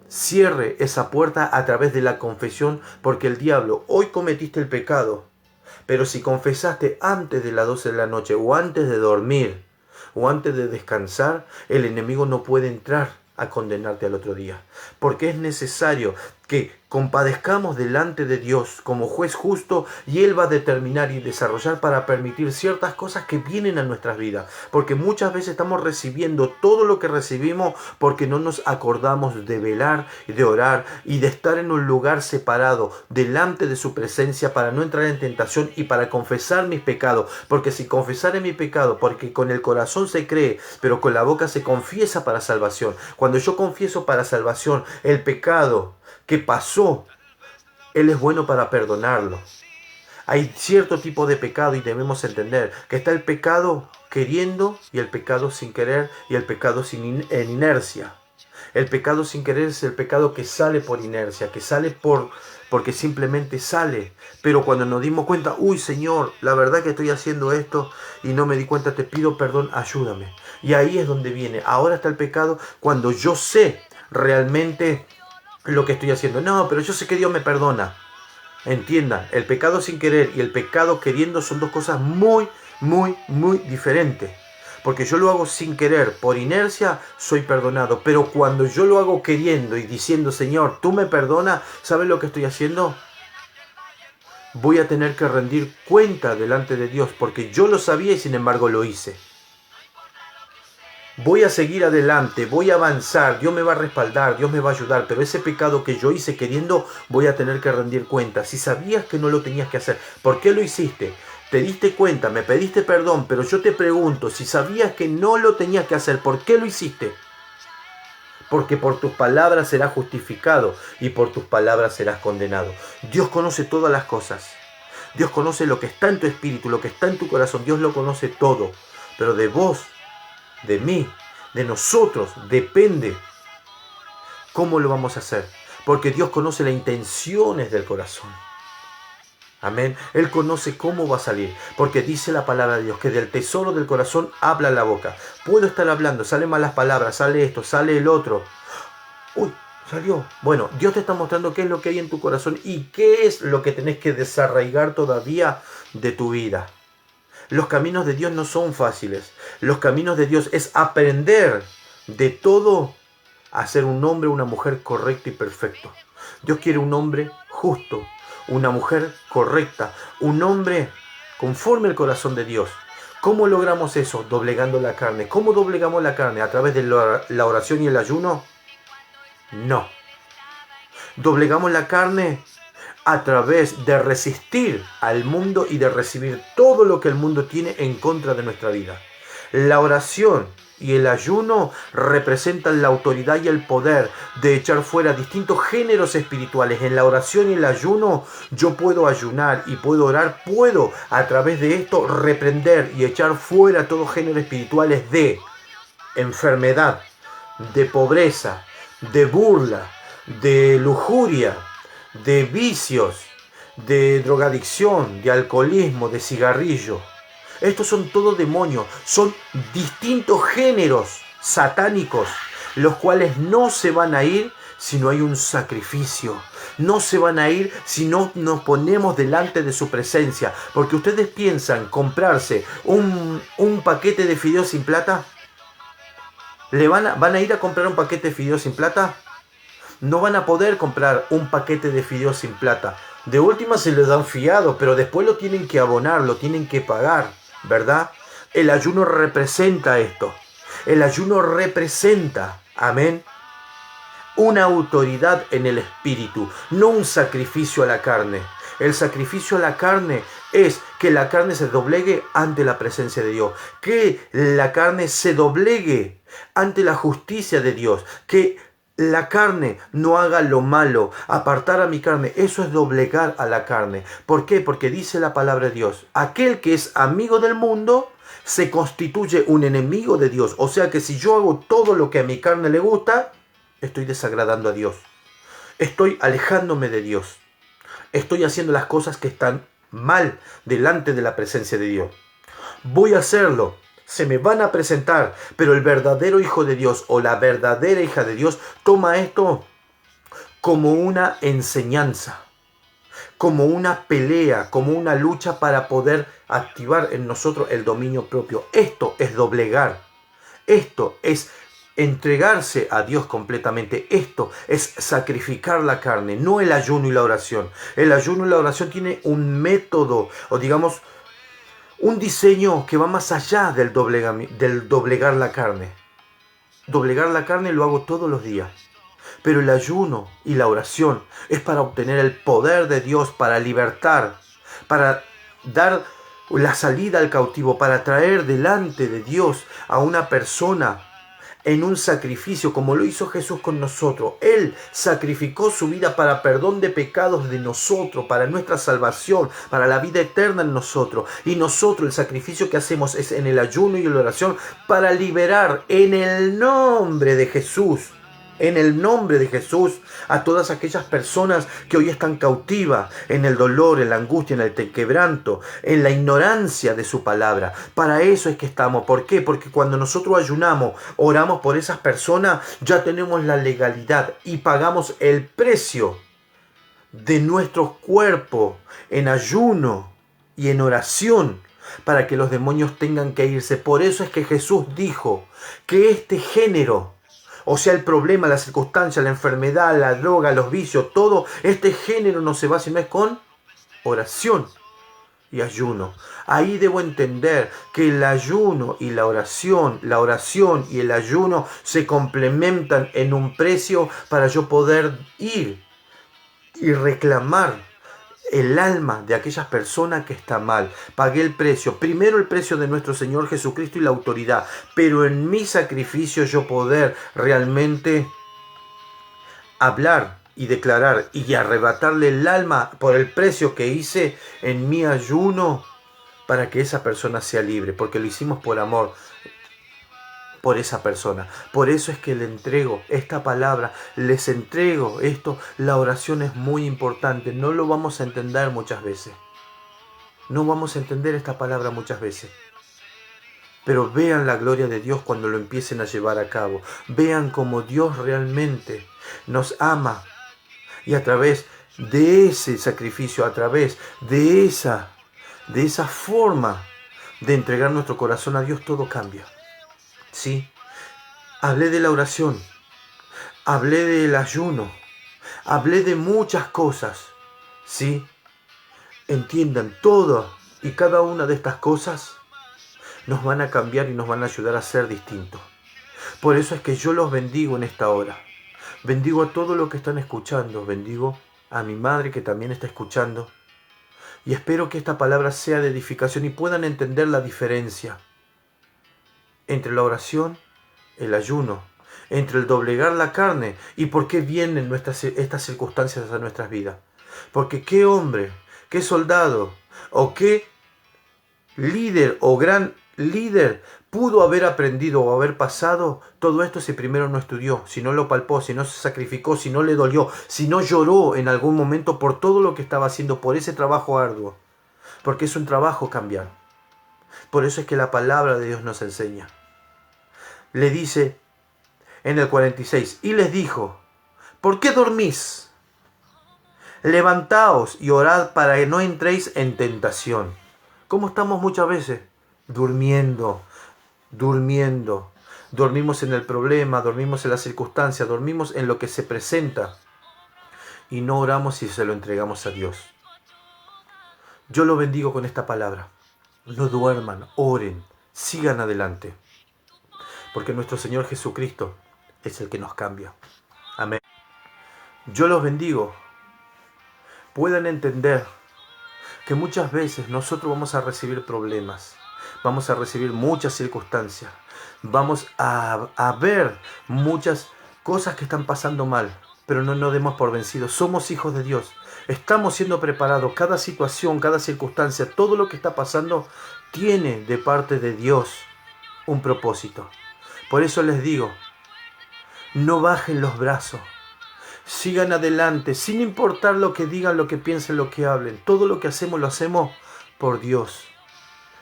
B: cierre esa puerta a través de la confesión, porque el diablo: hoy cometiste el pecado, pero si confesaste antes de las 12 de la noche, o antes de dormir, o antes de descansar, el enemigo no puede entrar a condenarte al otro día. Porque es necesario que compadezcamos delante de Dios como juez justo, y Él va a determinar y desarrollar para permitir ciertas cosas que vienen a nuestras vidas. Porque muchas veces estamos recibiendo todo lo que recibimos porque no nos acordamos de velar, de orar y de estar en un lugar separado delante de su presencia para no entrar en tentación y para confesar mis pecados. Porque si confesare mi pecado, porque con el corazón se cree, pero con la boca se confiesa para salvación. Cuando yo confieso para salvación el pecado que pasó, Él es bueno para perdonarlo. Hay cierto tipo de pecado y debemos entender que está el pecado queriendo y el pecado sin querer y el pecado en inercia. El pecado sin querer es el pecado que sale por inercia, que sale porque simplemente sale. Pero cuando nos dimos cuenta, uy Señor, la verdad que estoy haciendo esto y no me di cuenta, te pido perdón, ayúdame. Y ahí es donde viene. Ahora está el pecado cuando yo sé realmente lo que estoy haciendo. No, pero yo sé que Dios me perdona. Entiendan, el pecado sin querer y el pecado queriendo son dos cosas muy diferentes. Porque yo lo hago sin querer, por inercia, soy perdonado. Pero cuando yo lo hago queriendo y diciendo, Señor, tú me perdonas, ¿sabes lo que estoy haciendo? Voy a tener que rendir cuenta delante de Dios, porque yo lo sabía y sin embargo lo hice. Voy a seguir adelante, voy a avanzar, Dios me va a respaldar, Dios me va a ayudar, pero ese pecado que yo hice queriendo, voy a tener que rendir cuenta. Si sabías que no lo tenías que hacer, ¿por qué lo hiciste? Te diste cuenta, me pediste perdón, pero yo te pregunto, si sabías que no lo tenías que hacer, ¿por qué lo hiciste? Porque por tus palabras serás justificado y por tus palabras serás condenado. Dios conoce todas las cosas. Dios conoce lo que está en tu espíritu, lo que está en tu corazón. Dios lo conoce todo. Pero de vos, de mí, de nosotros, depende cómo lo vamos a hacer. Porque Dios conoce las intenciones del corazón. Amén. Él conoce cómo va a salir. Porque dice la palabra de Dios que del tesoro del corazón habla la boca. Puedo estar hablando, salen malas palabras, sale esto, sale el otro. Uy, salió. Bueno, Dios te está mostrando qué es lo que hay en tu corazón y qué es lo que tenés que desarraigar todavía de tu vida. Los caminos de Dios no son fáciles. Los caminos de Dios es aprender de todo a ser un hombre o una mujer correcto y perfecto. Dios quiere un hombre justo, una mujer correcta, un hombre conforme al corazón de Dios. ¿Cómo logramos eso? Doblegando la carne. ¿Cómo doblegamos la carne? ¿A través de la oración y el ayuno? No. Doblegamos la carne a través de resistir al mundo y de recibir todo lo que el mundo tiene en contra de nuestra vida. La oración y el ayuno representan la autoridad y el poder de echar fuera distintos géneros espirituales. En la oración y el ayuno yo puedo ayunar y puedo orar. Puedo a través de esto reprender y echar fuera todos géneros espirituales de enfermedad, de pobreza, de burla, de lujuria, de vicios, de drogadicción, de alcoholismo, de cigarrillo. Estos son todos demonios, son distintos géneros satánicos, los cuales no se van a ir si no hay un sacrificio. No se van a ir si no nos ponemos delante de su presencia. Porque ustedes piensan comprarse un paquete de fideos sin plata. ¿Van a ir a comprar un paquete de fideos sin plata? No van a poder comprar un paquete de fideos sin plata. De última se les dan fiado, pero después lo tienen que abonar, lo tienen que pagar, ¿verdad? El ayuno representa esto. El ayuno representa, amén, una autoridad en el espíritu, no un sacrificio a la carne. El sacrificio a la carne es que la carne se doblegue ante la presencia de Dios, que la carne se doblegue ante la justicia de Dios, que la carne no haga lo malo, apartar a mi carne. Eso es doblegar a la carne. ¿Por qué? Porque dice la palabra de Dios, aquel que es amigo del mundo se constituye un enemigo de Dios. O sea que si yo hago todo lo que a mi carne le gusta, estoy desagradando a Dios. Estoy alejándome de Dios. Estoy haciendo las cosas que están mal delante de la presencia de Dios. Voy a hacerlo. Se me van a presentar, pero el verdadero hijo de Dios o la verdadera hija de Dios toma esto como una enseñanza, como una pelea, como una lucha para poder activar en nosotros el dominio propio. Esto es doblegar. Esto es entregarse a Dios completamente. Esto es sacrificar la carne, no el ayuno y la oración. El ayuno y la oración tiene un método, o digamos, un diseño que va más allá del doblegar la carne. Doblegar la carne lo hago todos los días. Pero el ayuno y la oración es para obtener el poder de Dios, para libertar, para dar la salida al cautivo, para traer delante de Dios a una persona en un sacrificio, como lo hizo Jesús con nosotros. Él sacrificó su vida para perdón de pecados de nosotros, para nuestra salvación, para la vida eterna en nosotros. Y nosotros el sacrificio que hacemos es en el ayuno y en la oración para liberar en el nombre de Jesús. En el nombre de Jesús, a todas aquellas personas que hoy están cautivas en el dolor, en la angustia, en el quebranto, en la ignorancia de su palabra. Para eso es que estamos. ¿Por qué? Porque cuando nosotros ayunamos, oramos por esas personas, ya tenemos la legalidad y pagamos el precio de nuestro cuerpo en ayuno y en oración para que los demonios tengan que irse. Por eso es que Jesús dijo que este género, o sea, el problema, la circunstancia, la enfermedad, la droga, los vicios, todo este género no se va sino es con oración y ayuno. Ahí debo entender que el ayuno y la oración y el ayuno se complementan en un precio para yo poder ir y reclamar el alma de aquellas personas que está mal. Pagué el precio, primero el precio de nuestro Señor Jesucristo y la autoridad, pero en mi sacrificio yo poder realmente hablar y declarar y arrebatarle el alma por el precio que hice en mi ayuno para que esa persona sea libre, porque lo hicimos por amor por esa persona. Por eso es que le entrego esta palabra, les entrego esto. La oración es muy importante, no lo vamos a entender muchas veces. No vamos a entender esta palabra muchas veces. Pero vean la gloria de Dios cuando lo empiecen a llevar a cabo. Vean cómo Dios realmente nos ama. Y a través de ese sacrificio, a través de esa forma de entregar nuestro corazón a Dios, todo cambia. Sí, hablé de la oración, hablé del ayuno, hablé de muchas cosas. Sí, entiendan, todas y cada una de estas cosas nos van a cambiar y nos van a ayudar a ser distintos. Por eso es que yo los bendigo en esta hora. Bendigo a todos los que están escuchando, bendigo a mi madre que también está escuchando. Y espero que esta palabra sea de edificación y puedan entender la diferencia entre la oración, el ayuno, entre el doblegar la carne y por qué vienen estas circunstancias a nuestras vidas. Porque qué hombre, qué soldado o qué líder o gran líder pudo haber aprendido o haber pasado todo esto si primero no estudió, si no lo palpó, si no se sacrificó, si no le dolió, si no lloró en algún momento por todo lo que estaba haciendo, por ese trabajo arduo. Porque es un trabajo cambiar. Por eso es que la palabra de Dios nos enseña. Le dice en el 46, y les dijo, ¿por qué dormís? Levantaos y orad para que no entréis en tentación. ¿Cómo estamos muchas veces? Durmiendo. Dormimos en el problema, dormimos en la circunstancia, dormimos en lo que se presenta. Y no oramos y se lo entregamos a Dios. Yo lo bendigo con esta palabra. No duerman, oren, sigan adelante. Porque nuestro Señor Jesucristo es el que nos cambia. Amén. Yo los bendigo. Puedan entender que muchas veces nosotros vamos a recibir problemas. Vamos a recibir muchas circunstancias. Vamos a ver muchas cosas que están pasando mal. Pero no nos demos por vencidos. Somos hijos de Dios. Estamos siendo preparados. Cada situación, cada circunstancia, todo lo que está pasando tiene de parte de Dios un propósito. Por eso les digo, no bajen los brazos, sigan adelante, sin importar lo que digan, lo que piensen, lo que hablen. Todo lo que hacemos lo hacemos por Dios,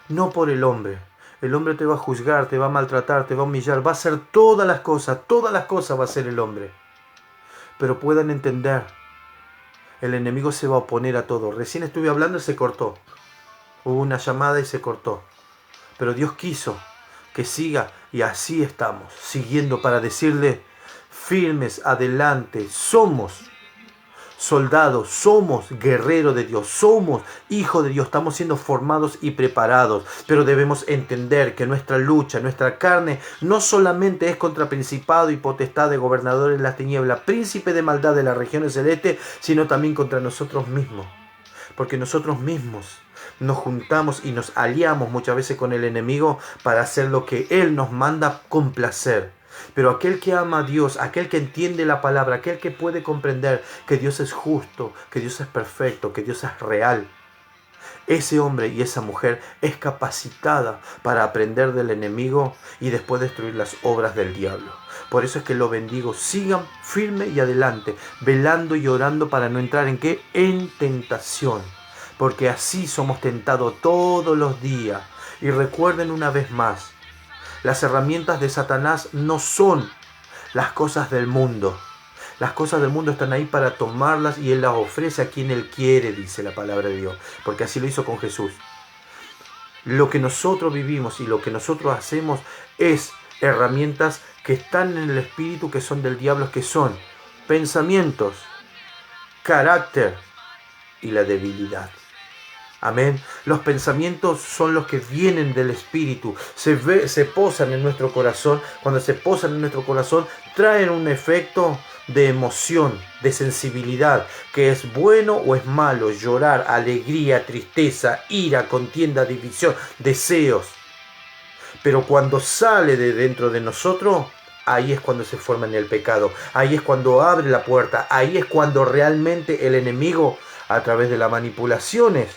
B: no por el hombre. El hombre te va a juzgar, te va a maltratar, te va a humillar, va a hacer todas las cosas va a hacer el hombre. Pero puedan entender, el enemigo se va a oponer a todo. Recién estuve hablando y se cortó. Hubo una llamada y se cortó. Pero Dios quiso que siga, y así estamos, siguiendo para decirle, firmes, adelante, somos soldados, somos guerreros de Dios, somos hijos de Dios, estamos siendo formados y preparados, pero debemos entender que nuestra lucha, nuestra carne, no solamente es contra principado y potestad de gobernadores de las tinieblas, príncipe de maldad de las regiones celestes, sino también contra nosotros mismos, porque nosotros mismos nos juntamos y nos aliamos muchas veces con el enemigo para hacer lo que Él nos manda con placer. Pero aquel que ama a Dios, aquel que entiende la palabra, aquel que puede comprender que Dios es justo, que Dios es perfecto, que Dios es real, ese hombre y esa mujer es capacitada para aprender del enemigo y después destruir las obras del diablo. Por eso es que lo bendigo, sigan firme y adelante, velando y orando para no entrar en ¿qué? En tentación. Porque así somos tentados todos los días. Y recuerden una vez más, las herramientas de Satanás no son las cosas del mundo. Las cosas del mundo están ahí para tomarlas y Él las ofrece a quien Él quiere, dice la palabra de Dios. Porque así lo hizo con Jesús. Lo que nosotros vivimos y lo que nosotros hacemos es herramientas que están en el espíritu, que son del diablo, que son pensamientos, carácter y la debilidad. Amén. Los pensamientos son los que vienen del espíritu, se posan en nuestro corazón. Cuando se posan en nuestro corazón, traen un efecto de emoción, de sensibilidad, que es bueno o es malo, llorar, alegría, tristeza, ira, contienda, división, deseos. Pero cuando sale de dentro de nosotros, ahí es cuando se forma en el pecado, ahí es cuando abre la puerta, ahí es cuando realmente el enemigo, a través de las manipulaciones,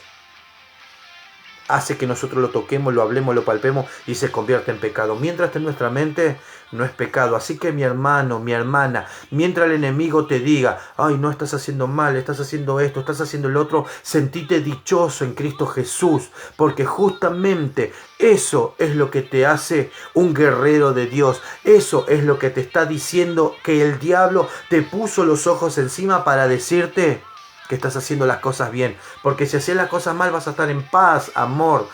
B: hace que nosotros lo toquemos, lo hablemos, lo palpemos y se convierte en pecado. Mientras esté en nuestra mente, no es pecado. Así que mi hermano, mi hermana, mientras el enemigo te diga, ay, no, estás haciendo mal, estás haciendo esto, estás haciendo el otro, sentite dichoso en Cristo Jesús, porque justamente eso es lo que te hace un guerrero de Dios. Eso es lo que te está diciendo que el diablo te puso los ojos encima para decirte que estás haciendo las cosas bien. Porque si haces las cosas mal vas a estar en paz, amor,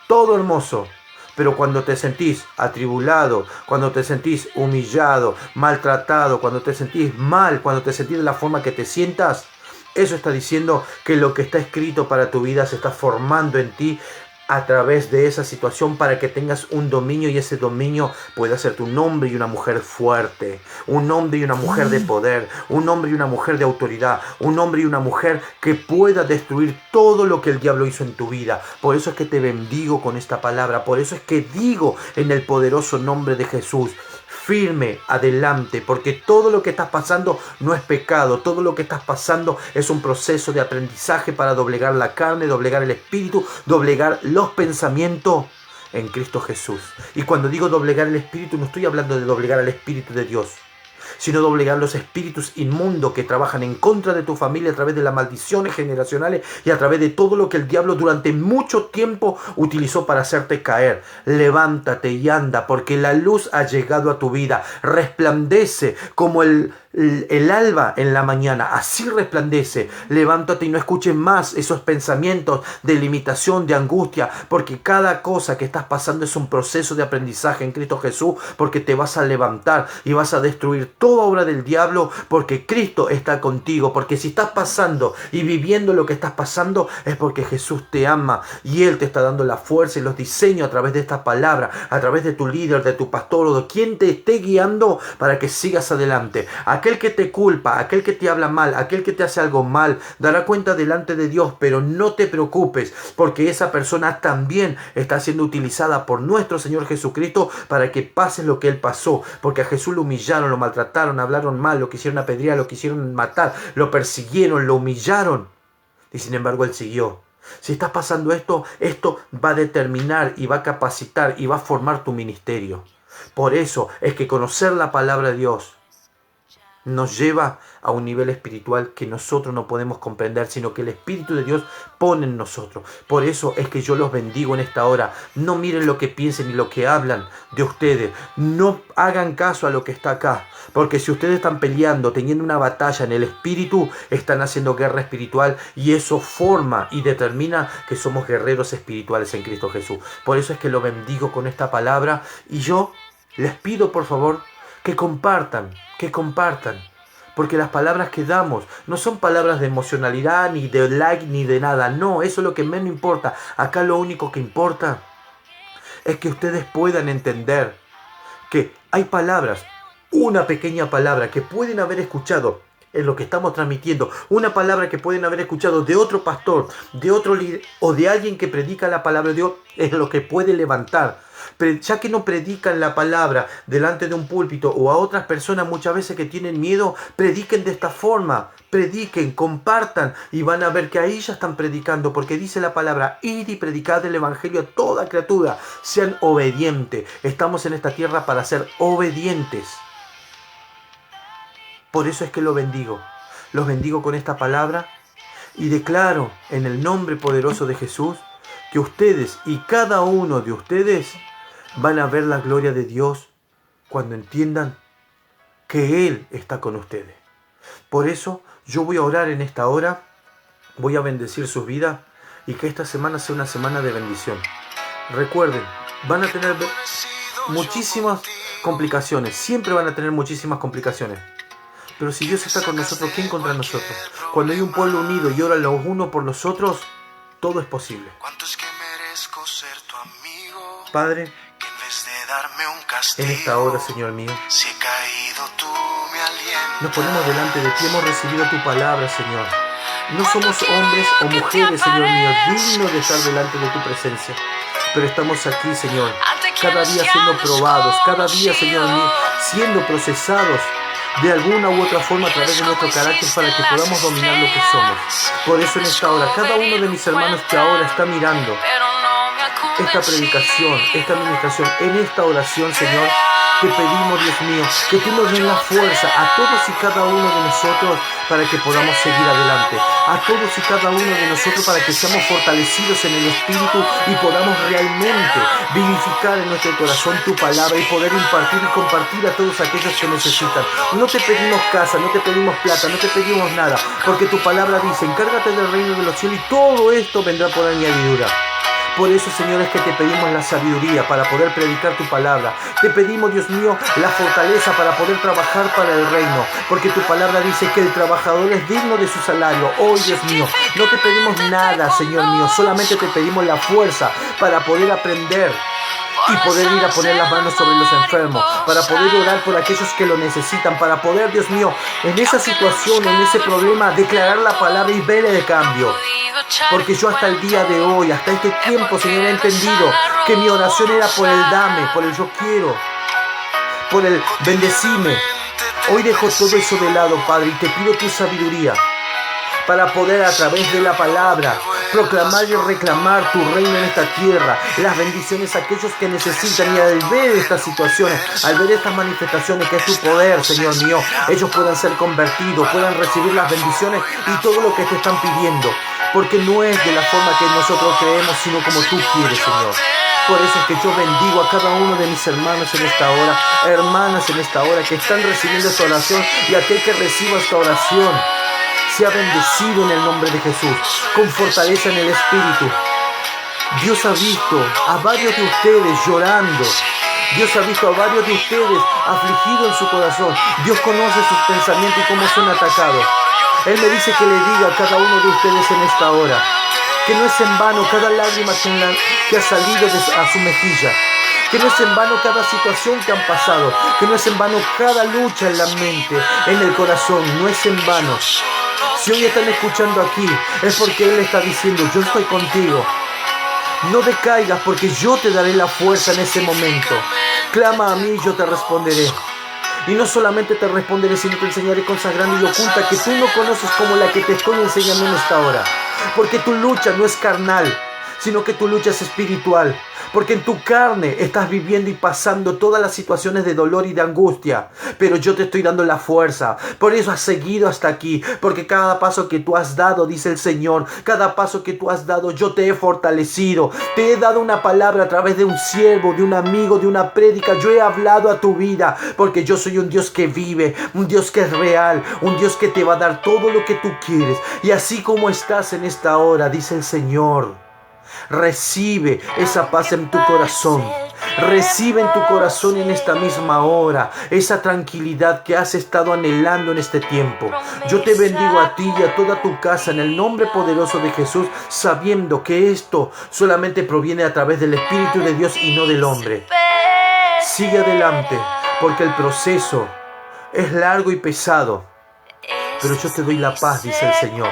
B: todo hermoso. Pero cuando te sentís atribulado, cuando te sentís humillado, maltratado, cuando te sentís mal, cuando te sentís de la forma que te sientas, eso está diciendo que lo que está escrito para tu vida se está formando en ti a través de esa situación para que tengas un dominio, y ese dominio puede hacerte un hombre y una mujer fuerte, un hombre y una mujer de poder, un hombre y una mujer de autoridad, un hombre y una mujer que pueda destruir todo lo que el diablo hizo en tu vida. Por eso es que te bendigo con esta palabra, por eso es que digo en el poderoso nombre de Jesús, firme, adelante, porque todo lo que estás pasando no es pecado, todo lo que estás pasando es un proceso de aprendizaje para doblegar la carne, doblegar el espíritu, doblegar los pensamientos en Cristo Jesús. Y cuando digo doblegar el espíritu, no estoy hablando de doblegar al espíritu de Dios, sino doblegar los espíritus inmundos que trabajan en contra de tu familia a través de las maldiciones generacionales y a través de todo lo que el diablo durante mucho tiempo utilizó para hacerte caer. Levántate y anda, porque la luz ha llegado a tu vida. Resplandece como el alba en la mañana, así resplandece. Levántate y no escuches más esos pensamientos de limitación, de angustia, porque cada cosa que estás pasando es un proceso de aprendizaje en Cristo Jesús, porque te vas a levantar y vas a destruir toda obra del diablo, porque Cristo está contigo. Porque si estás pasando y viviendo lo que estás pasando, es porque Jesús te ama y Él te está dando la fuerza y los diseños a través de esta palabra, a través de tu líder, de tu pastor o de quien te esté guiando para que sigas adelante. Aquel que te culpa, aquel que te habla mal, aquel que te hace algo mal, dará cuenta delante de Dios, pero no te preocupes, porque esa persona también está siendo utilizada por nuestro Señor Jesucristo para que pase lo que Él pasó, porque a Jesús lo humillaron, lo maltrataron, hablaron mal, lo quisieron apedrear, lo quisieron matar, lo persiguieron, lo humillaron, y sin embargo Él siguió. Si estás pasando esto va a determinar y va a capacitar y va a formar tu ministerio. Por eso es que conocer la palabra de Dios nos lleva a un nivel espiritual que nosotros no podemos comprender, sino que el Espíritu de Dios pone en nosotros. Por eso es que yo los bendigo en esta hora. No miren lo que piensen ni lo que hablan de ustedes. No hagan caso a lo que está acá. Porque si ustedes están peleando, teniendo una batalla en el Espíritu, están haciendo guerra espiritual, y eso forma y determina que somos guerreros espirituales en Cristo Jesús. Por eso es que lo bendigo con esta palabra, y yo les pido por favor que compartan, porque las palabras que damos no son palabras de emocionalidad, ni de like, ni de nada. No, eso es lo que menos importa. Acá lo único que importa es que ustedes puedan entender que hay palabras, una pequeña palabra que pueden haber escuchado en lo que estamos transmitiendo, una palabra que pueden haber escuchado de otro pastor, de otro líder o de alguien que predica la palabra de Dios, es lo que puede levantar. Ya que no predican la palabra delante de un púlpito o a otras personas muchas veces que tienen miedo, prediquen de esta forma, prediquen, compartan, y van a ver que ahí ya están predicando, porque dice la palabra: id y predicad el evangelio a toda criatura, sean obedientes. Estamos en esta tierra para ser obedientes. Por eso es que los bendigo con esta palabra, y declaro en el nombre poderoso de Jesús que ustedes y cada uno de ustedes van a ver la gloria de Dios cuando entiendan que Él está con ustedes. Por eso yo voy a orar en esta hora, voy a bendecir sus vidas, y que esta semana sea una semana de bendición. Recuerden, van a tener muchísimas complicaciones, siempre van a tener muchísimas complicaciones. Pero si Dios está con nosotros, ¿quién contra nosotros? Cuando hay un pueblo unido y ora los unos por los otros, todo es posible. Padre, en esta hora, Señor mío, nos ponemos delante de ti, hemos recibido tu palabra, Señor. No somos hombres o mujeres, Señor mío, dignos de estar delante de tu presencia. Pero estamos aquí, Señor, cada día siendo probados, cada día, Señor mío, siendo procesados de alguna u otra forma a través de nuestro carácter, para que podamos dominar lo que somos. Por eso en esta hora, cada uno de mis hermanos que ahora está mirando esta predicación, esta administración, en esta oración, Señor, te pedimos, Dios mío, que tú nos des la fuerza a todos y cada uno de nosotros para que podamos seguir adelante. A todos y cada uno de nosotros para que seamos fortalecidos en el Espíritu y podamos realmente vivificar en nuestro corazón tu palabra y poder impartir y compartir a todos aquellos que necesitan. No te pedimos casa, no te pedimos plata, no te pedimos nada, porque tu palabra dice: encárgate del reino de los cielos y todo esto vendrá por añadidura. Por eso, Señor, es que te pedimos la sabiduría para poder predicar tu palabra. Te pedimos, Dios mío, la fortaleza para poder trabajar para el reino. Porque tu palabra dice que el trabajador es digno de su salario. Oh, Dios mío, no te pedimos nada, Señor mío. Solamente te pedimos la fuerza para poder aprender y poder ir a poner las manos sobre los enfermos, para poder orar por aquellos que lo necesitan, para poder, Dios mío, en esa situación, en ese problema, declarar la palabra y ver el cambio. Porque yo hasta el día de hoy, hasta este tiempo, Señor, he entendido que mi oración era por el dame, por el yo quiero, por el bendecime. Hoy dejo todo eso de lado, Padre, y te pido tu sabiduría para poder, a través de la palabra, proclamar y reclamar tu reino en esta tierra, las bendiciones a aquellos que necesitan, y al ver estas situaciones, al ver estas manifestaciones que es tu poder, Señor mío, ellos puedan ser convertidos, puedan recibir las bendiciones y todo lo que te están pidiendo, porque no es de la forma que nosotros creemos, sino como tú quieres, Señor. Por eso es que yo bendigo a cada uno de mis hermanos en esta hora, hermanas en esta hora, que están recibiendo esta oración, y aquel que reciba esta oración sea bendecido en el nombre de Jesús, con fortaleza en el Espíritu. Dios ha visto a varios de ustedes llorando. Dios ha visto a varios de ustedes afligidos en su corazón. Dios conoce sus pensamientos y cómo son atacados. Él me dice que le diga a cada uno de ustedes en esta hora que no es en vano cada lágrima que ha salido a su mejilla, que no es en vano cada situación que han pasado, que no es en vano cada lucha en la mente, en el corazón, no es en vano. Si hoy están escuchando aquí, es porque Él está diciendo: yo estoy contigo. No decaigas, porque yo te daré la fuerza en ese momento. Clama a mí y yo te responderé. Y no solamente te responderé, sino te enseñaré cosas grandes y ocultas que tú no conoces, como la que te estoy enseñando en esta hora. Porque tu lucha no es carnal, sino que tu lucha es espiritual. porque en tu carne estás viviendo y pasando todas las situaciones de dolor y de angustia, pero yo te estoy dando la fuerza. Por eso has seguido hasta aquí, porque cada paso que tú has dado, dice el Señor, cada paso que tú has dado, yo te he fortalecido. Te he dado una palabra a través de un siervo, de un amigo, de una prédica. Yo he hablado a tu vida, porque yo soy un Dios que vive, un Dios que es real, un Dios que te va a dar todo lo que tú quieres. Y así como estás en esta hora, dice el Señor, recibe esa paz en tu corazón. Recibe en tu corazón en esta misma hora esa tranquilidad que has estado anhelando en este tiempo. Yo te bendigo a ti y a toda tu casa en el nombre poderoso de Jesús, sabiendo que esto solamente proviene a través del Espíritu de Dios y no del hombre. Sigue adelante, porque el proceso es largo y pesado, pero yo te doy la paz, dice el Señor.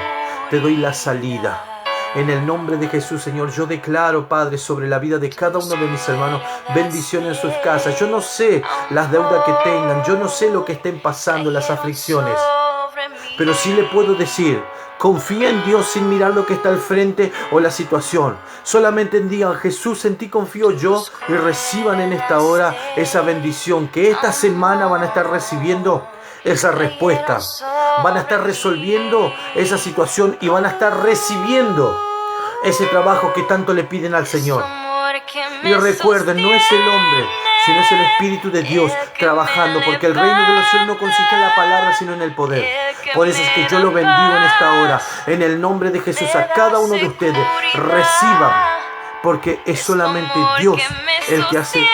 B: Te doy la salida. En el nombre de Jesús, Señor, yo declaro, Padre, sobre la vida de cada uno de mis hermanos, bendición en sus casas. Yo no sé las deudas que tengan, yo no sé lo que estén pasando, las aflicciones, pero sí le puedo decir, confía en Dios sin mirar lo que está al frente o la situación. Solamente digan, Jesús, en ti confío yo, y reciban en esta hora esa bendición que esta semana van a estar recibiendo. Esa respuesta, van a estar resolviendo esa situación y van a estar recibiendo ese trabajo que tanto le piden al Señor. Y recuerden, no es el hombre, sino es el Espíritu de Dios trabajando, porque el reino de los cielos no consiste en la palabra, sino en el poder. Por eso es que yo lo bendigo en esta hora, en el nombre de Jesús, a cada uno de ustedes. Reciban, porque es solamente Dios el que hace y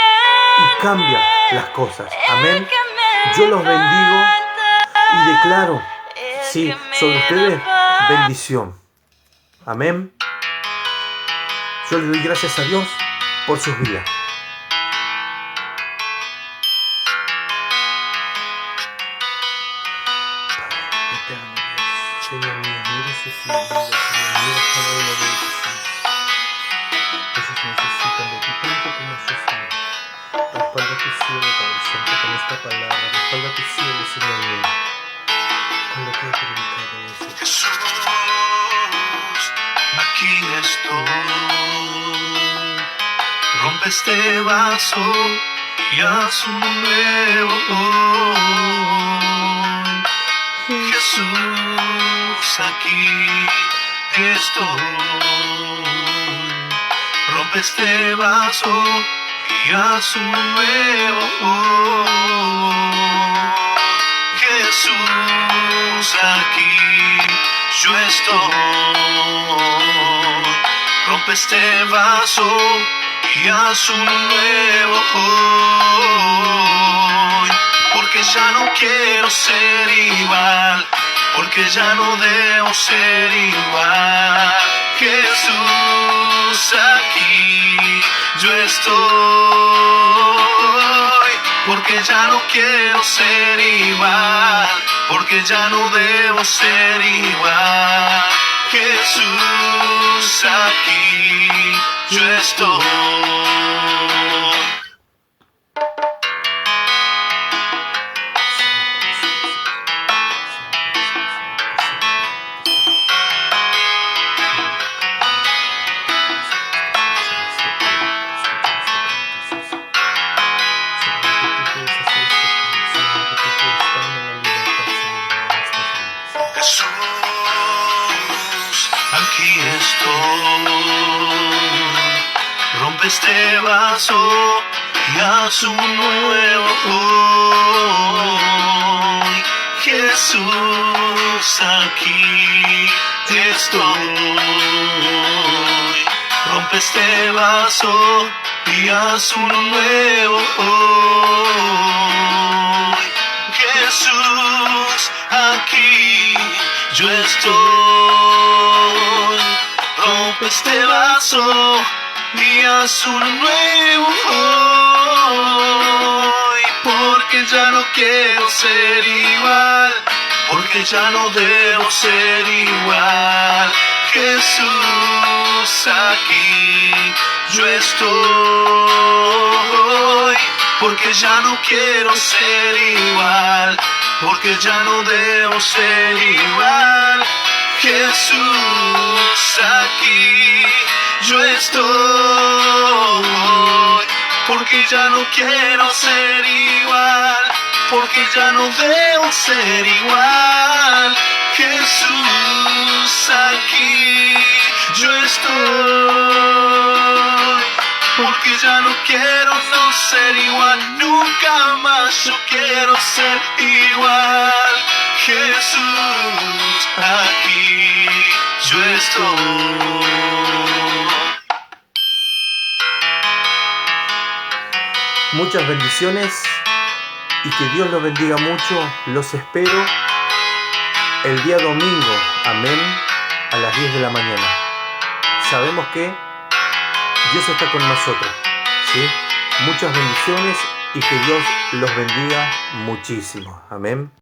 B: cambia las cosas. Amén. Yo los bendigo y declaro, sí, sobre ustedes, bendición. Amén. Yo le doy gracias a Dios por sus vidas. Eterno Dios, Señor mío, mire sus vidas, Señor, mire cada uno de ellos, Señor. Ellos necesitan de ti tanto como yo, Señor. Respalda tu cielo, Padre Santo, con esta palabra. Respalda tu cielo, Señor mío, con lo que he predicado hoy.
A: Jesús, aquí estoy. Rompe este vaso y haz uno nuevo hoy. Jesús, aquí estoy. Rompe este vaso y haz uno nuevo hoy. Jesús, aquí yo estoy. Rompe este vaso y haz uno nuevo hoy. Porque ya no quiero ser igual, porque ya no debo ser igual. Jesús, aquí yo estoy. Porque ya no quiero ser igual, porque ya no debo ser igual. Jesús, aquí yo estoy. Jesús, aquí estoy. Rompe este vaso y haz un nuevo hoy. Jesús, aquí estoy. Rompe este vaso y haz uno nuevo hoy. Jesús, aquí yo estoy. Rompe este vaso y haz uno nuevo hoy. Porque ya no quiero ser igual, porque ya no debo ser igual. Jesús, aquí yo estoy. Porque ya no quiero ser igual, porque ya no debo ser igual. Jesús, aquí yo estoy, porque ya no quiero ser igual, porque ya no veo ser igual. Jesús, aquí yo estoy, porque ya no quiero no ser igual, nunca más yo quiero ser igual. Jesús, aquí yo estoy.
B: Muchas bendiciones y que Dios los bendiga mucho. Los espero el día domingo, amén, a las 10 de la mañana. Sabemos que Dios está con nosotros, ¿sí? Muchas bendiciones y que Dios los bendiga muchísimo, amén.